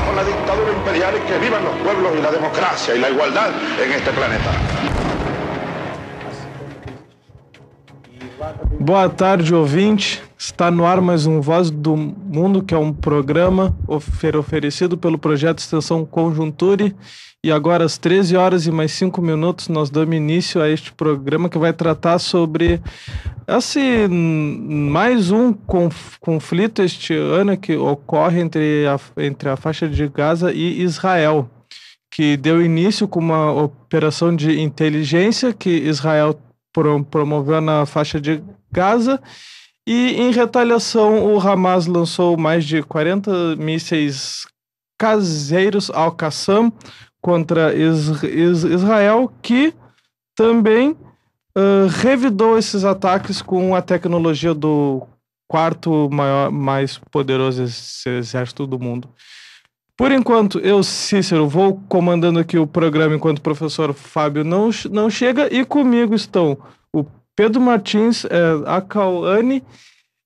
abajo la dictadura imperial y que vivan los pueblos y la democracia y la igualdad en este planeta. Boa tarde, ouvinte. Está no ar mais um Voz do Mundo, que é um programa oferecido pelo projeto Extensão Conjunture. E agora, às 13 horas e mais 5 minutos, nós damos início a este programa que vai tratar sobre mais um conflito este ano que ocorre entre a faixa de Gaza e Israel, que deu início com uma operação de inteligência que Israel promoveu na faixa de Gaza, e em retaliação o Hamas lançou mais de 40 mísseis caseiros Al-Qassam contra Israel, que também revidou esses ataques com a tecnologia do quarto mais poderoso exército do mundo. Por enquanto, eu, Cícero, vou comandando aqui o programa enquanto o professor Fábio não chega, e comigo estão o Pedro Martins, a Cauane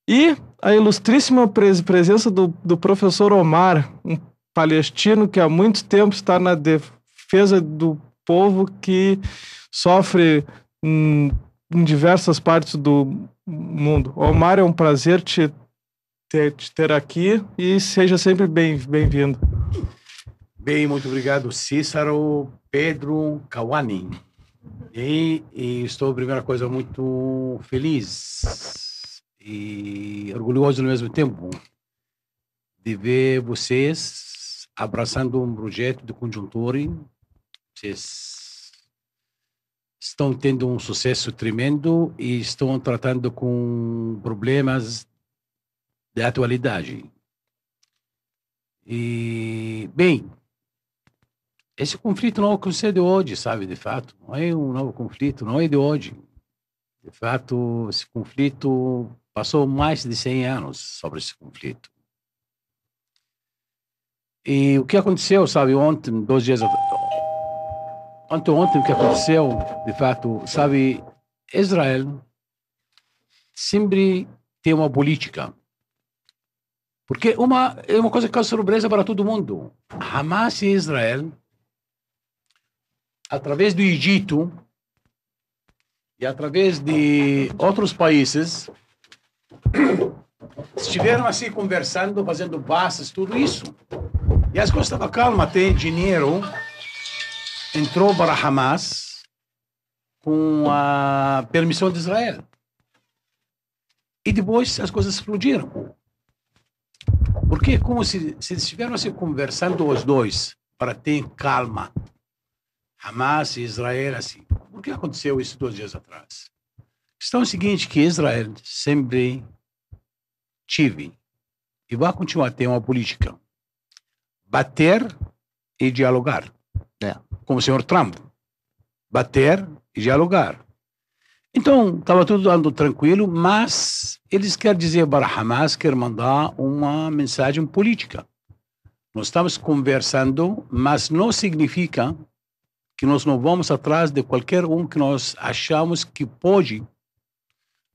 e a ilustríssima presença do professor Omar, um palestino que há muito tempo está na defesa do povo que sofre em diversas partes do mundo. Omar, é um prazer te ter aqui e seja sempre bem-vindo. Bem, muito obrigado, Cícero, Pedro, Cauane. E estou, primeira coisa, muito feliz e orgulhoso ao mesmo tempo de ver vocês abraçando um projeto de Conjunture. Vocês estão tendo um sucesso tremendo e estão tratando com problemas de atualidade. E, bem, esse conflito não aconteceu de hoje, sabe, de fato. Não é um novo conflito, não é de hoje. De fato, esse conflito passou mais de 100 anos sobre esse conflito. E o que aconteceu, sabe, ontem, 2 dias ontem o que aconteceu, de fato, sabe, Israel sempre tem uma política. Porque é uma coisa que causa surpresa para todo mundo. Hamas e Israel, através do Egito e através de outros países, estiveram assim conversando, fazendo bases, tudo isso. E as coisas estavam calmas, até dinheiro entrou para Hamas com a permissão de Israel. E depois as coisas explodiram. Porque como se estiveram assim conversando os dois para ter calma, Hamas e Israel, assim. Por que aconteceu isso 2 dias atrás? A questão é a seguinte, que Israel sempre tive e vai continuar a ter uma política: bater e dialogar. Como o senhor Trump. Bater e dialogar. Então, estava tudo andando tranquilo, mas eles querem dizer para Hamas, querem mandar uma mensagem política. Nós estamos conversando, mas não significa que nós não vamos atrás de qualquer um que nós achamos que pode,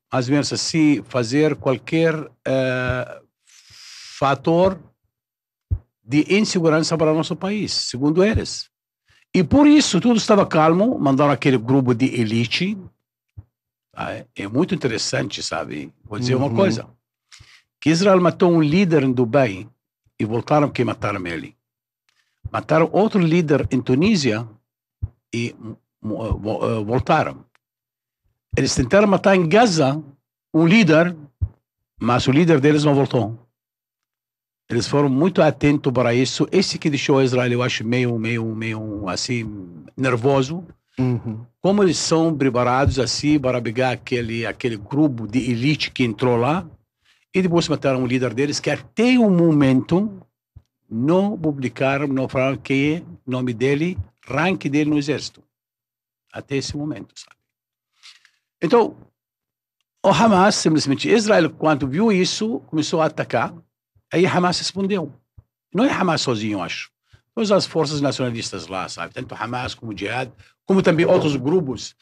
às vezes assim, fazer qualquer fator de insegurança para o nosso país, segundo eles. E por isso tudo estava calmo, mandaram aquele grupo de elite. É muito interessante, sabe? Vou dizer uma coisa, que Israel matou um líder em Dubai e voltaram que mataram ele. Mataram outro líder em Tunísia e voltaram. Eles tentaram matar em Gaza um líder, mas o líder deles não voltou. Eles foram muito atentos para isso. Esse que deixou Israel, eu acho, meio assim, nervoso. Como eles são preparados assim para pegar aquele grupo de elite que entrou lá e depois mataram o líder deles, que até o momento não publicaram, não falaram que é o nome dele, rank dele no exército. Até esse momento, sabe? Então, o Hamas, simplesmente, Israel, quando viu isso, começou a atacar, aí Hamas respondeu. Não é Hamas sozinho, eu acho. Todas as forças nacionalistas lá, sabe? Tanto Hamas como Jihad, como também outros grupos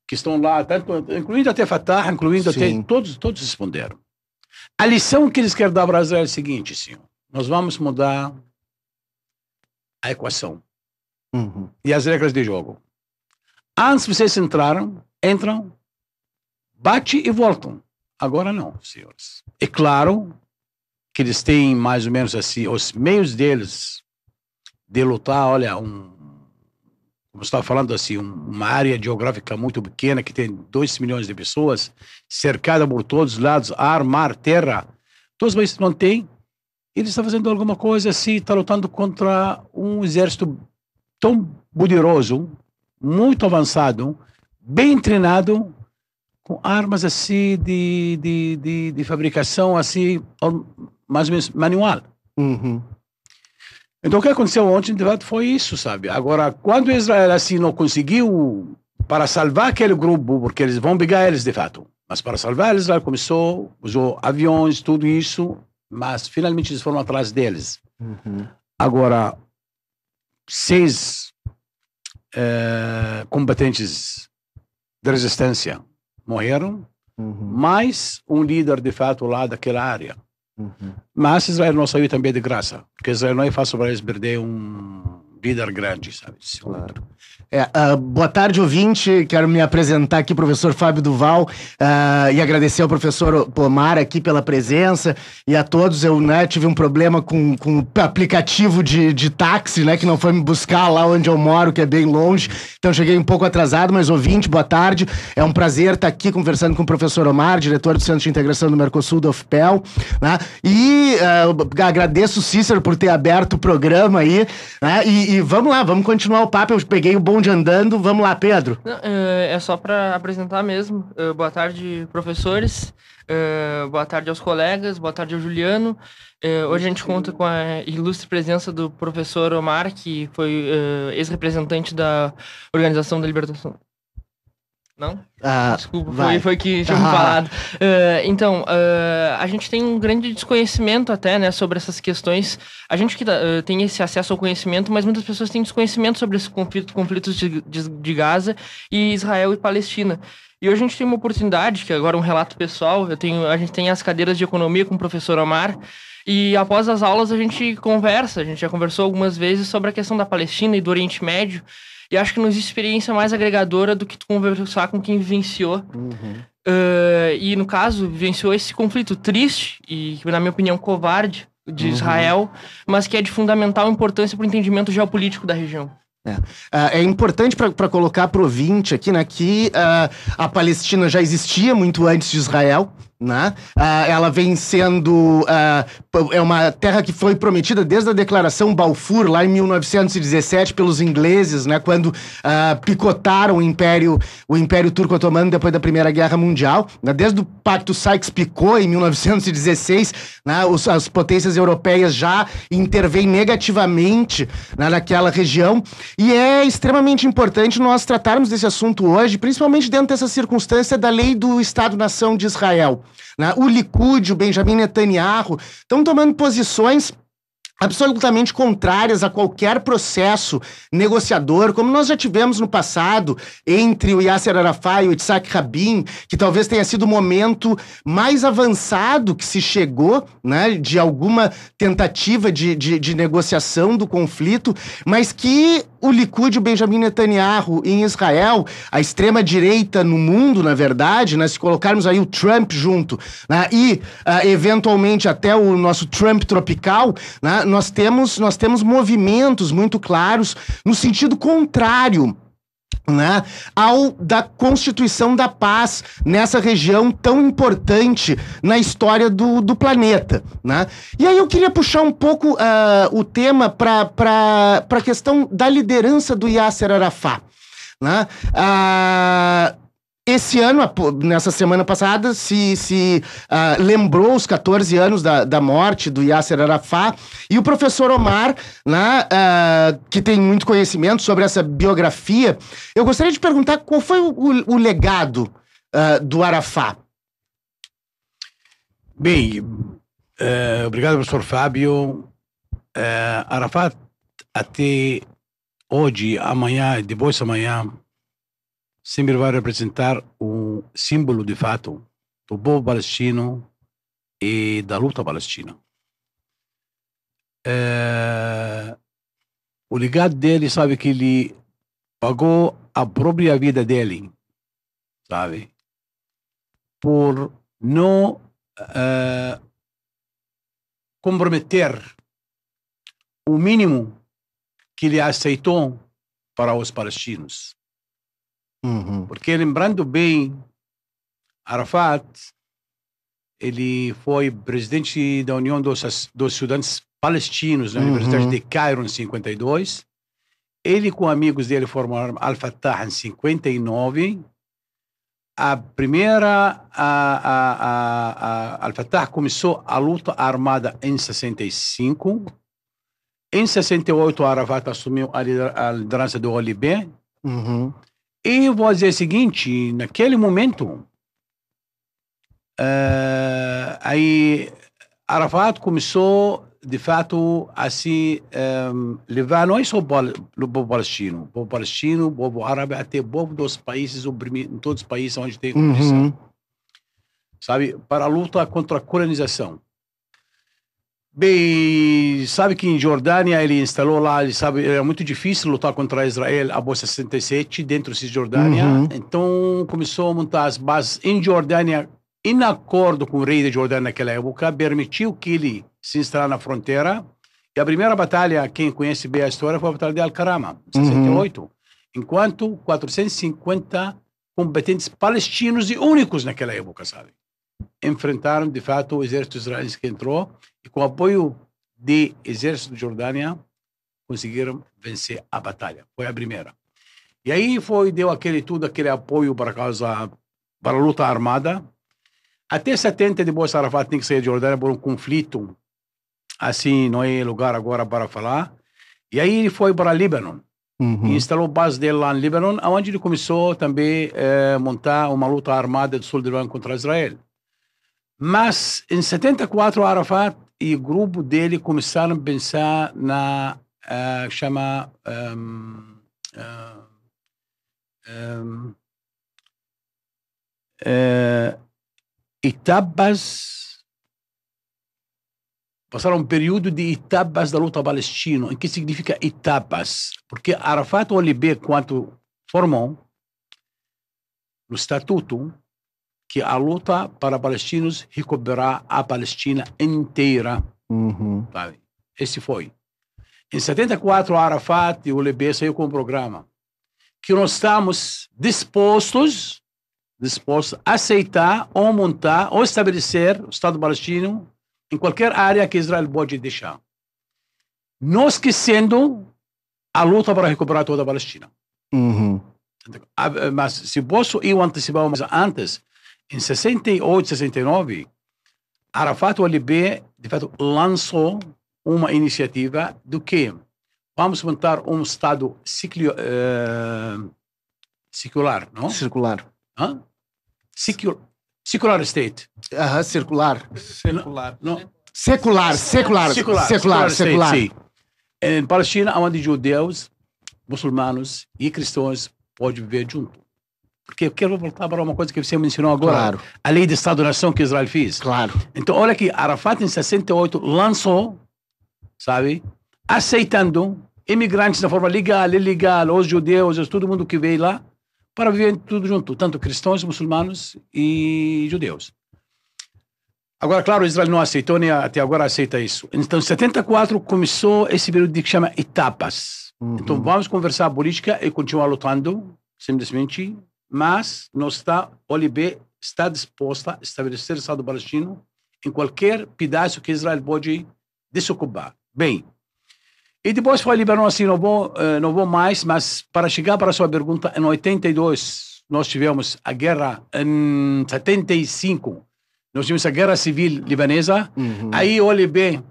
que estão lá, tanto, incluindo até Fatah, incluindo até... Todos responderam. A lição que eles querem dar para Israel é a seguinte, senhor. Nós vamos mudar a equação Uhum. e as regras de jogo. Antes vocês entram, bate e voltam. Agora não, senhores. É claro que eles têm mais ou menos assim, os meios deles de lutar, olha, como estava falando assim, uma área geográfica muito pequena que tem 2 milhões de pessoas, cercada por todos os lados, ar, mar, terra. Todos os países não têm. Ele está fazendo alguma coisa assim, está lutando contra um exército tão poderoso, muito avançado, bem treinado, com armas assim de fabricação assim, mais ou menos manual. Uhum. Então o que aconteceu ontem, de fato, foi isso, sabe? Agora, quando Israel assim não conseguiu para salvar aquele grupo, porque eles vão pegar eles de fato, mas para salvar eles, Israel começou, usou aviões, tudo isso, mas finalmente eles foram atrás deles. Uhum. Agora, 6 combatentes de resistência morreram, Uhum. mais um líder de fato lá daquela área. Uhum. Mas Israel não saiu também de graça, porque Israel não é fácil para eles perder um líder grande, sabe? Claro. Boa tarde, ouvinte. Quero me apresentar aqui, professor Fábio Duval, e agradecer ao professor Omar aqui pela presença e a todos. Eu tive um problema com o aplicativo de táxi, né, que não foi me buscar lá onde eu moro, que é bem longe. Então cheguei um pouco atrasado, mas ouvinte, boa tarde. É um prazer estar aqui conversando com o professor Omar, diretor do Centro de Integração do Mercosul da UFPEL, né? E agradeço o Cícero por ter aberto o programa aí, né? E vamos lá, vamos continuar o papo. Eu peguei o bonde andando. Vamos lá, Pedro. Não, é só para apresentar mesmo. Boa tarde, professores. Boa tarde aos colegas. Boa tarde ao Juliano. Hoje a gente conta com a ilustre presença do professor Omar, que foi ex-representante da Organização da Libertação. Não? Desculpa, foi que tinha me falado. Então, a gente tem um grande desconhecimento até, né, sobre essas questões. A gente que tem esse acesso ao conhecimento, mas muitas pessoas têm desconhecimento sobre esses conflitos de Gaza e Israel e Palestina. E hoje a gente tem uma oportunidade, que agora é um relato pessoal, a gente tem as cadeiras de economia com o professor Omar, e após as aulas a gente já conversou algumas vezes sobre a questão da Palestina e do Oriente Médio. E acho que não existe experiência mais agregadora do que tu conversar com quem vivenciou. Uhum. E, no caso, vivenciou esse conflito triste e, na minha opinião, covarde de Israel, mas que é de fundamental importância para o entendimento geopolítico da região. É importante para colocar para o ouvinte aqui, né, que a Palestina já existia muito antes de Israel, né? Ela vem sendo é uma terra que foi prometida desde a Declaração Balfour, lá em 1917, pelos ingleses, né, quando picotaram o Império Turco-Otomano depois da Primeira Guerra Mundial, né? Desde o Pacto Sykes-Picot, em 1916, né, as potências europeias já intervêm negativamente, né, naquela região, e é extremamente importante nós tratarmos desse assunto hoje, principalmente dentro dessa circunstância da lei do Estado-nação de Israel. Né? O Likud, o Benjamin Netanyahu, estão tomando posições absolutamente contrárias a qualquer processo negociador, como nós já tivemos no passado entre o Yasser Arafat e o Yitzhak Rabin, que talvez tenha sido o momento mais avançado que se chegou, né, de alguma tentativa de negociação do conflito, mas que o Likud, o Benjamin Netanyahu em Israel, a extrema-direita no mundo, na verdade, né, se colocarmos aí o Trump junto, né, e eventualmente até o nosso Trump tropical, né, nós temos movimentos muito claros no sentido contrário, né, ao da Constituição da Paz nessa região tão importante na história do planeta, né? E aí eu queria puxar um pouco o tema para a questão da liderança do Yasser Arafat, né? Esse ano, nessa semana passada, se lembrou os 14 anos da morte do Yasser Arafat, e o professor Omar, né, que tem muito conhecimento sobre essa biografia, eu gostaria de perguntar qual foi o legado do Arafat. Bem, obrigado, professor Fábio. Arafat, até hoje, amanhã, depois de amanhã, sempre vai representar um símbolo, de fato, do povo palestino e da luta palestina. o legado dele, sabe, que ele pagou a própria vida dele, sabe, por não comprometer o mínimo que ele aceitou para os palestinos. Porque, lembrando bem, Arafat, ele foi presidente da União dos Estudantes Palestinos na Universidade de Cairo em 52. Ele com amigos dele formaram Al-Fatah em 59. A primeira Al-Fatah começou a luta armada em 65. Em 68, Arafat assumiu a liderança do OLP. E vou dizer o seguinte, naquele momento, aí Arafat começou, de fato, a se levar não é só o povo palestino, o povo árabe, até o povo dos países oprimidos, em todos os países onde tem opressão, sabe, para a luta contra a colonização. Bem, sabe que em Jordânia ele instalou lá, ele sabe, era muito difícil lutar contra Israel após 67 dentro de Cisjordânia, então começou a montar as bases em Jordânia, em acordo com o rei de Jordânia naquela época, permitiu que ele se instalar na fronteira, e a primeira batalha, quem conhece bem a história, foi a batalha de Al-Karama, em 68, enquanto 450 combatentes palestinos e únicos naquela época, sabe, enfrentaram, de fato, o exército israelense que entrou, e com o apoio do exército de Jordânia, conseguiram vencer a batalha. Foi a primeira. E aí deu aquele apoio para a luta armada. Até 70, depois Arafat tem que sair de Jordânia por um conflito. Assim, não é lugar agora para falar. E aí ele foi para Líbano. E instalou base dele lá no Líbano, onde ele começou também a montar uma luta armada do sul do Líbano contra Israel. Mas, em 74, Arafat e o grupo dele começaram a pensar na etapas, passaram um período de etapas da luta palestina. O que significa etapas? Porque Arafat e o OLP, quando formou no estatuto, que a luta para palestinos recuperar a Palestina inteira. Sabe? Esse foi. Em 74, Arafat e o OLP saiu com um programa que nós estamos dispostos a aceitar ou montar ou estabelecer o Estado palestino em qualquer área que Israel pode deixar. Não esquecendo a luta para recuperar toda a Palestina. Mas se posso eu antecipar mais antes, em 68, 69, Arafat e o OLP, de fato, lançou uma iniciativa do que vamos montar um Estado secular, não? Circular. Secular state. Circular. Não. Secular. State, sim. Em Palestina, onde judeus, muçulmanos e cristãos podem viver juntos. Porque eu quero voltar para uma coisa que você mencionou agora. Claro. A lei de Estado-nação que Israel fez. Claro. Então, olha aqui, Arafat, em 68, lançou, sabe, aceitando imigrantes de forma legal, ilegal, os judeus, todo mundo que veio lá, para viver tudo junto, tanto cristãos, muçulmanos e judeus. Agora, claro, Israel não aceitou, nem até agora aceita isso. Então, em 74, começou esse período que chama etapas. Então, vamos conversar política e continuar lutando, simplesmente, mas o OLP está disposta a estabelecer o Estado palestino em qualquer pedaço que Israel pode desocupar. Bem, e depois foi Líbano, assim, não vou mais, mas para chegar para a sua pergunta, em 82, nós tivemos a guerra, em 75, nós tivemos a guerra civil libanesa, aí o OLP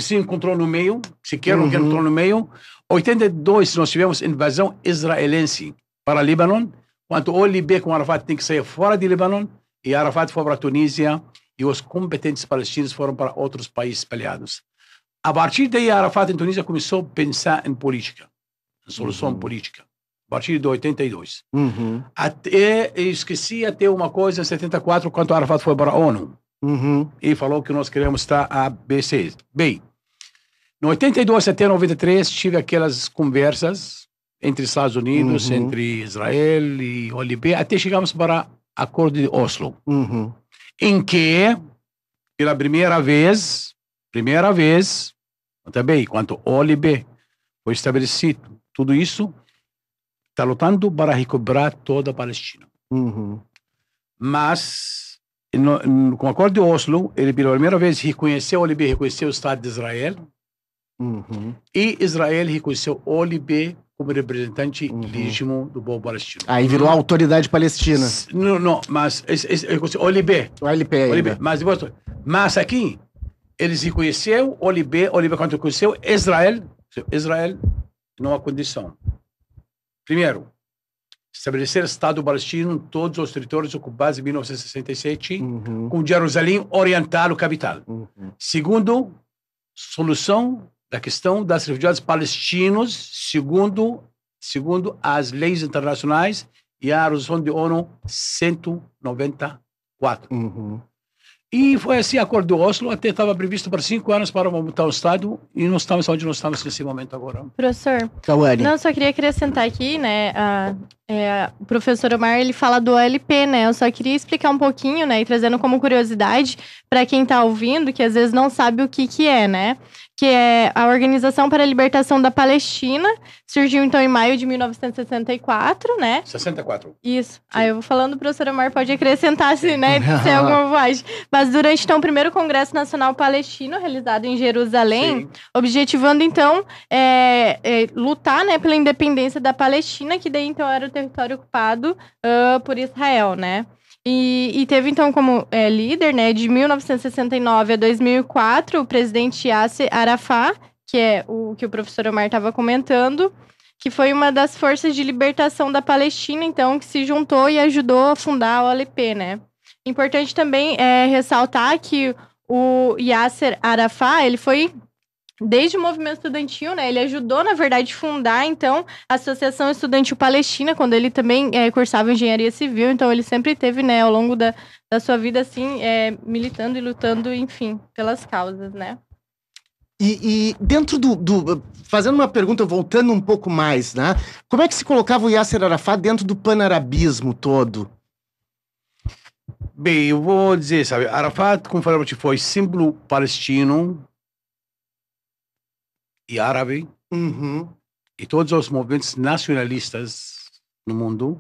se encontrou no meio, sequer não encontrou no meio. 82, nós tivemos invasão israelense para Líbano, quando o OLP com Arafat tem que sair fora de Líbano, e Arafat foi para a Tunísia, e os competentes palestinos foram para outros países espalhados. A partir daí, Arafat em Tunísia começou a pensar em política, em solução política, a partir de 82. Eu esqueci até uma coisa em 74, quando Arafat foi para a ONU, e falou que nós queremos estar a ABC. Bem, No 82 até 93 tive aquelas conversas entre Estados Unidos, entre Israel e OLP, até chegamos para o Acordo de Oslo, em que, pela primeira vez, também, enquanto OLP foi estabelecido, tudo isso está lutando para recuperar toda a Palestina. Mas, com o Acordo de Oslo, ele pela primeira vez reconheceu o Estado de Israel, e Israel reconheceu o OLP como representante legítimo do povo palestino. Aí virou a autoridade palestina. Não, mas OLP. OLP ainda. Mas aqui, eles reconheceram OLP quando reconheceu Israel numa condição. Primeiro, estabelecer Estado palestino em todos os territórios ocupados em 1967, com Jerusalém Oriental, o capital. Segundo, solução da questão das refugiados palestinos, segundo as leis internacionais e a resolução de ONU 194. E foi assim, Acordo de Oslo, até estava previsto para 5 anos para montar o Estado, e nós estamos onde nós estamos nesse momento agora. Professor, Cauane. não, só queria acrescentar aqui, né, o professor Omar, ele fala do OLP, né, eu só queria explicar um pouquinho, né, e trazendo como curiosidade para quem está ouvindo, que às vezes não sabe o que é, né, que é a Organização para a Libertação da Palestina, surgiu então em maio de 1964, né? 64. Isso. Aí eu vou falando, o professor Omar pode acrescentar se, né, se é alguma bobagem. Mas durante então o primeiro Congresso Nacional Palestino, realizado em Jerusalém, objetivando então lutar, né, pela independência da Palestina, que daí então era o território ocupado por Israel, né? E teve, então, como líder, né, de 1969 a 2004, o presidente Yasser Arafat, que é o que o professor Omar estava comentando, que foi uma das forças de libertação da Palestina, então, que se juntou e ajudou a fundar a OLP, né? Importante também ressaltar que o Yasser Arafat, ele foi... Desde o movimento estudantil, né? Ele ajudou, na verdade, a fundar, então, a Associação Estudantil Palestina, quando ele também cursava Engenharia Civil. Então, ele sempre teve, né, ao longo da sua vida, assim, militando e lutando, enfim, pelas causas, né? E dentro fazendo uma pergunta, voltando um pouco mais, né? Como é que se colocava o Yasser Arafat dentro do panarabismo todo? Bem, eu vou dizer, sabe, Arafat, como falamos, foi símbolo palestino e árabe, e todos os movimentos nacionalistas no mundo.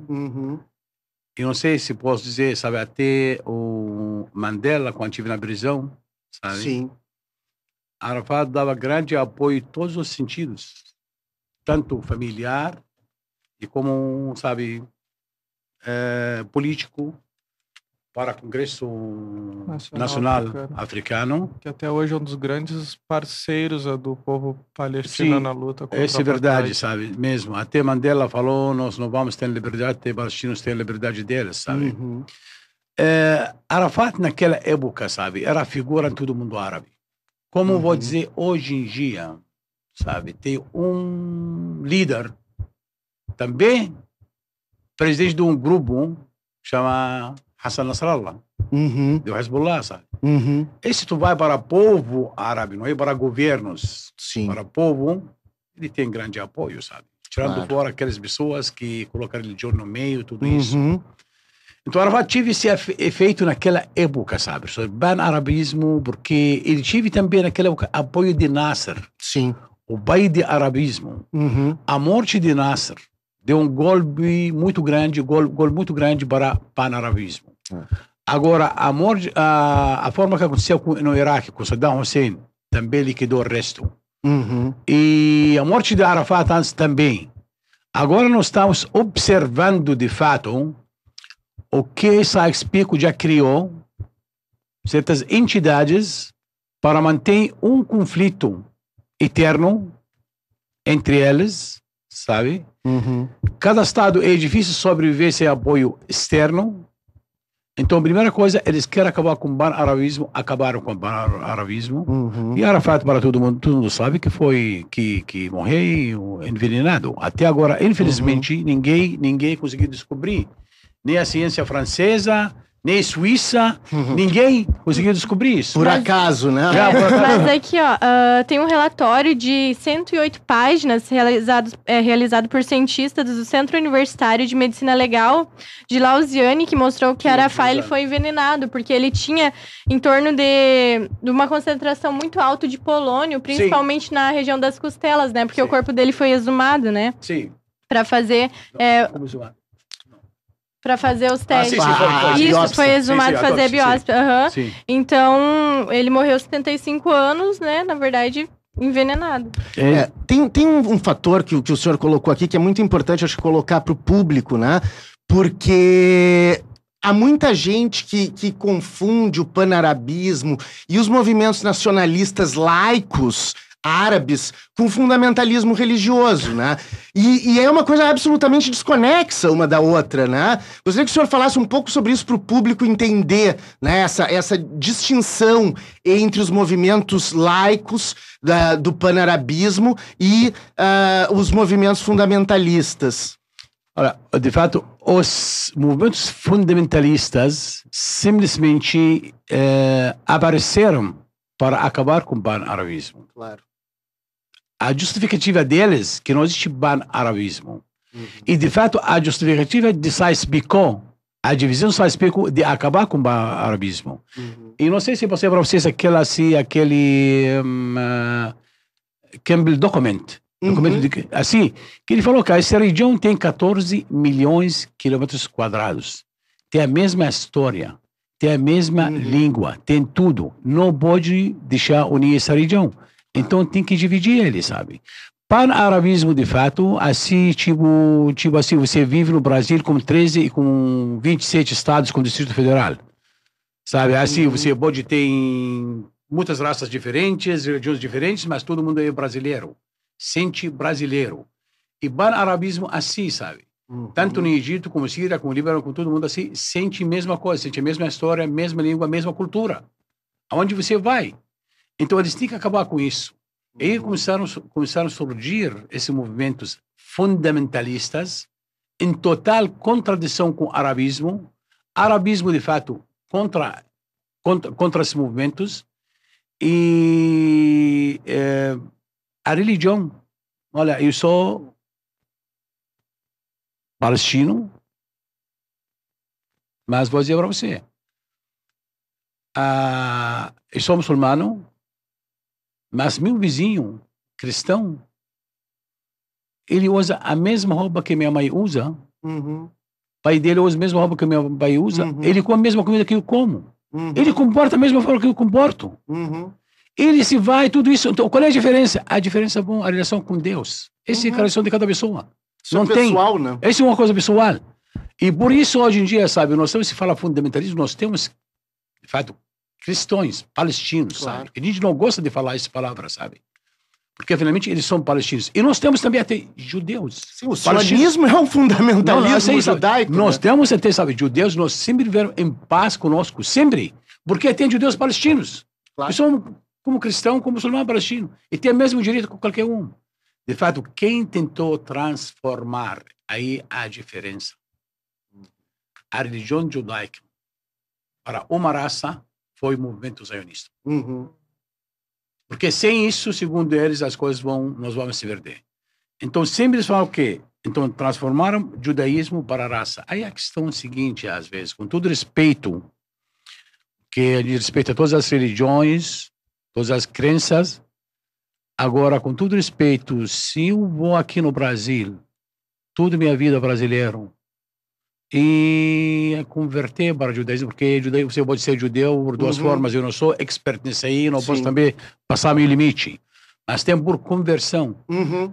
Eu não sei se posso dizer, sabe, até o Mandela, quando estive na prisão, sabe? Sim. Arafat dava grande apoio em todos os sentidos, tanto familiar e como, sabe, político, para o Congresso Nacional Africano. Que até hoje é um dos grandes parceiros do povo palestino na luta contra isso é verdade, sabe, mesmo. Até Mandela falou, nós não vamos ter liberdade, os palestinos têm liberdade deles, sabe. Arafat, naquela época, sabe, era a figura em todo mundo árabe. Como vou dizer, hoje em dia, sabe, tem um líder, também presidente de um grupo, chama Hassan Nasrallah, do Hezbollah, sabe? Esse tu vai para o povo árabe, não é para governos. Sim. Para o povo, ele tem grande apoio, sabe? Tirando fora aquelas pessoas que colocam a religião no meio, tudo isso. Então, Arafat tive esse efeito naquela época, sabe? Sobre o pan-arabismo, porque ele tive também naquela época apoio de Nasser. Sim. O pai de arabismo. A morte de Nasser deu um golpe muito grande, muito grande para o pan-arabismo. Agora, a forma que aconteceu no Iraque, com Saddam Hussein, também liquidou o resto. E a morte de Arafat antes também. Agora nós estamos observando, de fato, o que Sykes-Picot já criou, certas entidades, para manter um conflito eterno entre eles, sabe? Cada estado é difícil sobreviver sem apoio externo. Então, a primeira coisa, eles querem acabar com o pan-arabismo, acabaram com o pan-arabismo. E Arafat, para todo mundo sabe que foi que morreu envenenado. Até agora, infelizmente, ninguém conseguiu descobrir. Nem a ciência francesa, nem Suíça, ninguém conseguiu descobrir isso. Por acaso, né? Mas aqui, ó, tem um relatório de 108 páginas realizado por cientistas do Centro Universitário de Medicina Legal de Lausanne, que mostrou que Arafat ele foi envenenado, porque ele tinha em torno de uma concentração muito alta de polônio, principalmente na região das costelas, né? Porque o corpo dele foi exumado, né? Sim. Para fazer... Como exumado? Para fazer os testes. Foi. Isso, foi exumado para fazer a biópsia. Sim. Então, ele morreu aos 75 anos, né? Na verdade, envenenado. Tem um fator que o senhor colocou aqui que é muito importante, acho que colocar para o público, né? Porque há muita gente que confunde o panarabismo e os movimentos nacionalistas laicos árabes com fundamentalismo religioso, né? E é uma coisa absolutamente desconexa uma da outra, né? Gostaria que o senhor falasse um pouco sobre isso para o público entender, né? Essa distinção entre os movimentos laicos do panarabismo e os movimentos fundamentalistas. Olha, de fato, os movimentos fundamentalistas simplesmente apareceram para acabar com o pan-arabismo. Claro. A justificativa deles que não existe pan-arabismo. E, de fato, a justificativa de Sykes-Picot, a divisão Sykes-Picot de acabar com o pan-arabismo. E não sei se passei para vocês aquele Campbell Document. Assim, que ele falou que essa região tem 14 milhões de quilômetros quadrados. Tem a mesma história, tem a mesma língua, tem tudo. Não pode deixar unir essa região. Então tem que dividir ele, sabe? Pan-arabismo, de fato, assim, tipo assim, você vive no Brasil com 13 e com 27 estados com o Distrito Federal. Sabe? Assim, você pode ter muitas raças diferentes, religiões diferentes, mas todo mundo é brasileiro. Sente brasileiro. E pan-arabismo assim, sabe? Tanto no Egito, como Síria, como Líbano, com todo mundo assim, sente a mesma coisa, sente a mesma história, a mesma língua, a mesma cultura. Aonde você vai? Então, eles têm que acabar com isso. E aí começaram a surgir esses movimentos fundamentalistas em total contradição com o arabismo. Arabismo, de fato, contra esses movimentos. E a religião, olha, eu sou palestino, mas vou dizer para você, eu sou muçulmano, mas meu vizinho cristão, ele usa a mesma roupa que minha mãe usa, pai dele usa a mesma roupa que minha mãe usa, ele come a mesma comida que eu como, ele comporta a mesma forma que eu comporto, ele se vai, tudo isso. Então, qual é a diferença? A diferença é bom, a relação com Deus. Essa é a relação de cada pessoa. Isso não é pessoal, né? Essa é uma coisa pessoal. E por isso, hoje em dia, sabe, nós temos, se fala fundamentalismo, nós temos, de fato, cristãos, palestinos, sabe? A gente não gosta de falar essa palavra, sabe? Porque, finalmente, eles são palestinos. E nós temos também até judeus. Sim, o sionismo é um fundamentalismo judaico. Nós temos até, sabe, judeus, nós sempre viveram em paz conosco, sempre. Porque tem judeus palestinos. Claro. Que são como cristão, como muçulmano palestino. E tem o mesmo direito que qualquer um. De fato, quem tentou transformar, aí a diferença. A religião judaica para uma raça foi o movimento zionista. Porque sem isso, segundo eles, as coisas nós vamos se perder. Então, sempre eles falam o quê? Então, transformaram o judaísmo para a raça. Aí a questão é a seguinte, às vezes, com todo respeito, que diz respeito a todas as religiões, todas as crenças, agora, com todo respeito, se eu vou aqui no Brasil, toda minha vida brasileiro, e converter para o judaísmo, porque judeu, você pode ser judeu por duas formas, eu não sou expert nisso aí, não posso também passar meu limite, mas tem por conversão.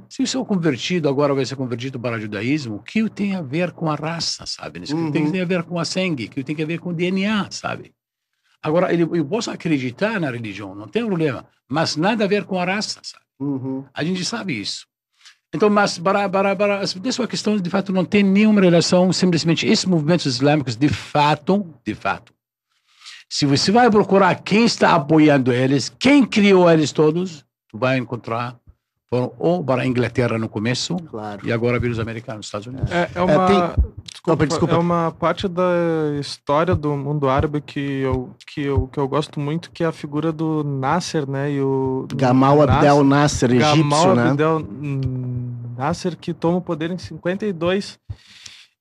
Se eu sou convertido, agora vai ser convertido para o judaísmo, o que eu tenho a ver com a raça, sabe? O que tem a ver com a sangue, o que tem a ver com o DNA, sabe? Agora, eu posso acreditar na religião, não tem problema, mas nada a ver com a raça, sabe? A gente sabe isso. Então, mas essa é uma questão, de fato, não tem nenhuma relação, simplesmente esses movimentos islâmicos, de fato, se você vai procurar quem está apoiando eles, quem criou eles todos, tu vai encontrar foram ou para a Inglaterra no começo, Claro. e agora viram os americanos, nos Estados Unidos. É uma parte da história do mundo árabe que eu gosto muito, que é a figura do Nasser, né? E o Gamal Abdel Nasser, egípcio, Gamal né? Abdel Nasser, que toma o poder em 52.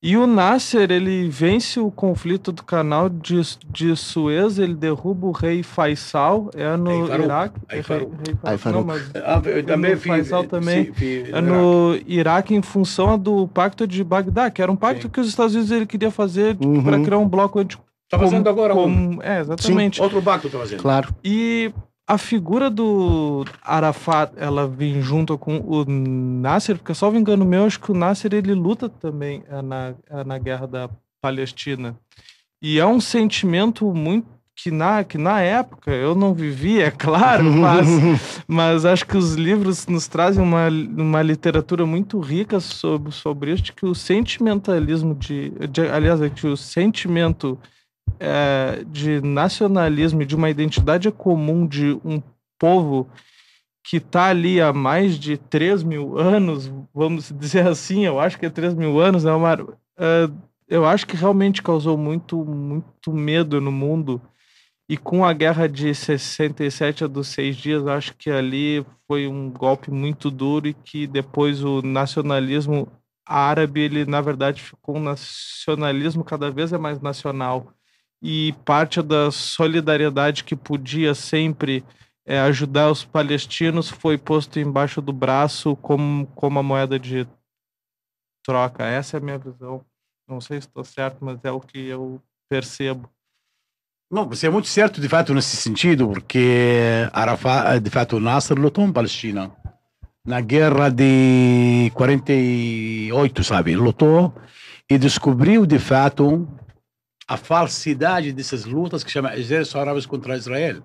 E o Nasser, ele vence o conflito do canal de Suez, ele derruba o rei Faisal, no Iraque. Aí Não, mas também Faisal também no Iraque, em função do Pacto de Bagdá, que era um pacto que os Estados Unidos ele queria fazer para criar um bloco anti. Está fazendo agora exatamente. Sim, outro pacto está fazendo. Claro. E a figura do Arafat, ela vem junto com o Nasser, porque, salvo engano meu, acho que o Nasser, ele luta também na guerra da Palestina. E é um sentimento muito que na época eu não vivi, é claro, mas acho que os livros nos trazem uma literatura muito rica sobre isso, de que o sentimentalismo aliás, é que o sentimento de nacionalismo e de uma identidade comum de um povo que está ali há mais de 3.000 anos, vamos dizer assim, eu acho que é 3.000 anos, né, Omar? Eu acho que realmente causou muito, muito medo no mundo. E com a guerra de 67, a dos 6 dias, acho que ali foi um golpe muito duro e que depois o nacionalismo árabe, ele na verdade ficou um nacionalismo cada vez mais nacional. E parte da solidariedade que podia sempre ajudar os palestinos foi posto embaixo do braço como a moeda de troca. Essa é a minha visão. Não sei se estou certo, mas é o que eu percebo. Não, você é muito certo, de fato, nesse sentido, porque Arafat, de fato, Nasser lutou em Palestina. Na guerra de 48, sabe? Lutou e descobriu, de fato, a falsidade dessas lutas que chama Exército Árabes contra Israel.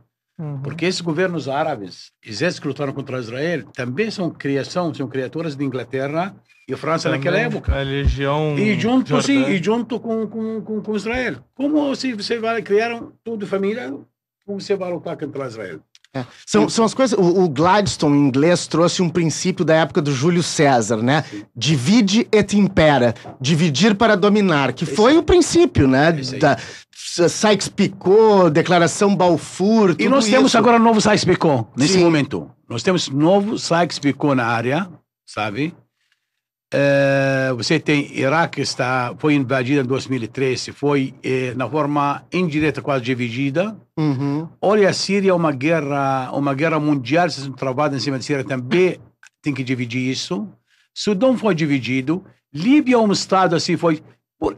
Porque esses governos árabes, exércitos que lutaram contra Israel, também são criaturas de Inglaterra e França também, naquela época. A legião e junto com Israel. Como se você vai criar tudo de família, como você vai lutar contra Israel? São as coisas. O Gladstone, em inglês, trouxe um princípio da época do Júlio César, né? Divide et impera. Dividir para dominar, que foi o princípio, né? Da Sykes-Picot, Declaração Balfour. E nós temos agora novo Sykes-Picot, nesse momento. Nós temos novo Sykes-Picot na área, sabe? Você tem Iraque, foi invadida em 2013, foi na forma indireta, quase dividida. Olha, a Síria é uma guerra mundial, vocês estão travados em cima da Síria, também tem que dividir isso. Sudão foi dividido. Líbia é um estado assim,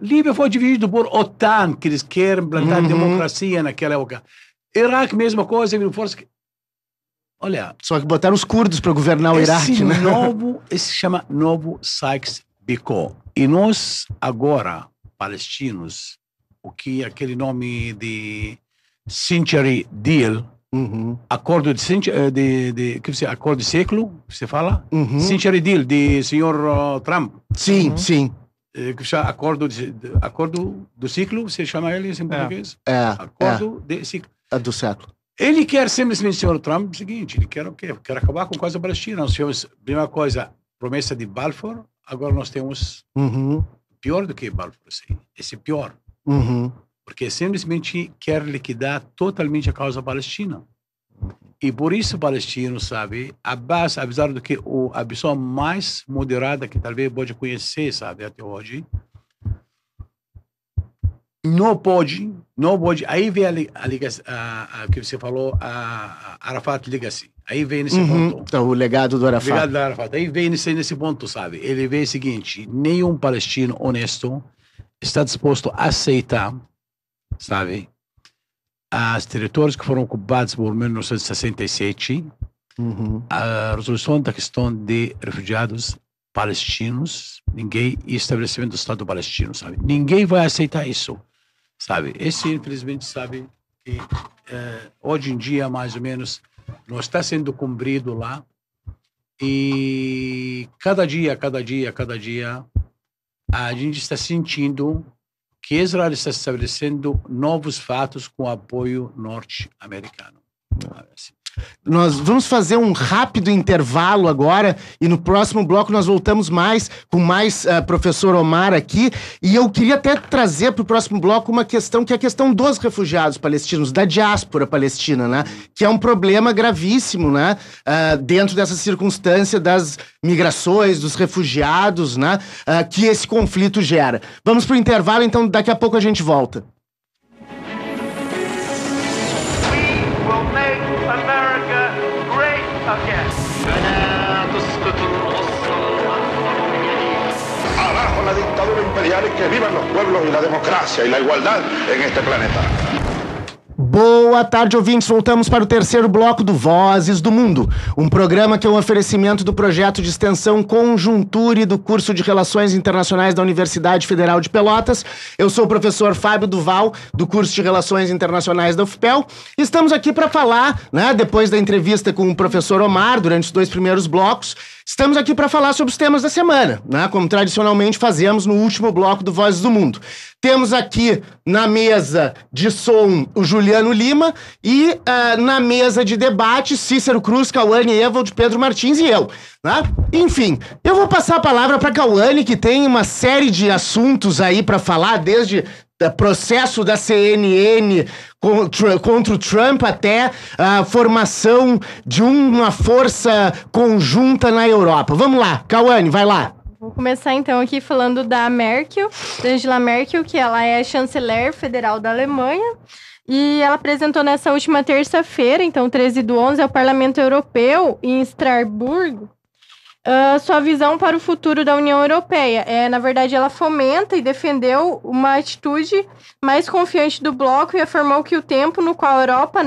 Líbia foi dividido por OTAN, que eles querem implantar democracia naquela época. Iraque, mesma coisa, força que... Olha, só que botaram os curdos para governar o Iraque, né? Esse se chama novo Sykes-Picot. E nós, agora, palestinos, o que é aquele nome de Century Deal, acordo acordo de século, você fala? Century Deal, de senhor Trump. Sim, sim. Acordo do ciclo, você chama ele em português? Acordo de ciclo. Do século. Ele quer simplesmente, o senhor Trump, o seguinte, ele quer o quê? Quer acabar com a coisa palestina. Nós temos, primeira coisa, promessa de Balfour, agora nós temos pior do que Balfour, assim. Esse é pior. Porque simplesmente quer liquidar totalmente a causa palestina. E por isso o palestino, sabe, Abbas, apesar do que a pessoa mais moderada que talvez pode conhecer, sabe, até hoje, não pode, aí vem a ligação, que você falou, a Arafat Legacy, aí vem nesse ponto. Então, o legado do Arafat. O legado do Arafat, aí vem nesse ponto, sabe, ele vê o seguinte, nenhum palestino honesto está disposto a aceitar, sabe, os territórios que foram ocupados por 1967, a resolução da questão de refugiados palestinos, e estabelecimento do Estado palestino, sabe, ninguém vai aceitar isso. Sabe, esse infelizmente sabe que hoje em dia mais ou menos não está sendo cumprido lá e cada dia a gente está sentindo que Israel está estabelecendo novos fatos com apoio norte-americano. Nós vamos fazer um rápido intervalo agora e no próximo bloco nós voltamos com mais professor Omar aqui, e eu queria até trazer para o próximo bloco uma questão que é a questão dos refugiados palestinos, da diáspora palestina, né? Que é um problema gravíssimo, né? Dentro dessa circunstância das migrações, dos refugiados, né? Que esse conflito gera. Vamos para o intervalo, então daqui a pouco a gente volta. Abajo la dictadura imperial y que vivan los pueblos y la democracia y la igualdad en este planeta. Boa tarde, ouvintes. Voltamos para o terceiro bloco do Vozes do Mundo, um programa que é um oferecimento do projeto de extensão Conjunture do curso de Relações Internacionais da Universidade Federal de Pelotas. Eu sou o professor Fábio Duval, do curso de Relações Internacionais da UFPEL. Estamos aqui para falar, né, depois da entrevista com o professor Omar, durante os 2 primeiros blocos, estamos aqui para falar sobre os temas da semana, né, como tradicionalmente fazemos no último bloco do Vozes do Mundo. Temos aqui na mesa de som o Juliano Lima e na mesa de debate Cícero Cruz, Cauane Ewald, Pedro Martins e eu. Né? Enfim, eu vou passar a palavra para Cauane, que tem uma série de assuntos aí para falar, desde o processo da CNN contra o Trump até a formação de uma força conjunta na Europa. Vamos lá, Cauane, vai lá. Vou começar então aqui falando da Merkel, da Angela Merkel, que ela é chanceler federal da Alemanha. E ela apresentou nessa última terça-feira, então 13/11, ao Parlamento Europeu, em Estrasburgo, sua visão para o futuro da União Europeia. Na verdade, ela fomenta e defendeu uma atitude mais confiante do bloco e afirmou que o tempo no qual a Europa,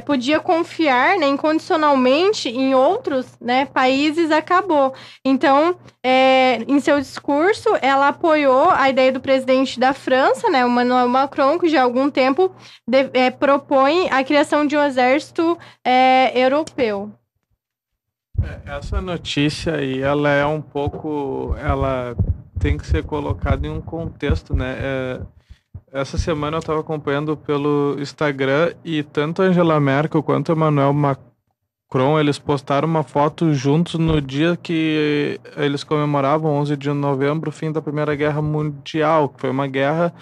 podia confiar, incondicionalmente em outros, países acabou. Então, em seu discurso, ela apoiou a ideia do presidente da França, o Emmanuel Macron, que já há algum tempo propõe a criação de um exército europeu. Essa notícia aí, ela é um pouco... Ela tem que ser colocada em um contexto, essa semana eu estava acompanhando pelo Instagram e tanto a Angela Merkel quanto o Emmanuel Macron, eles postaram uma foto juntos no dia que eles comemoravam, 11 de novembro, o fim da Primeira Guerra Mundial, que foi uma guerra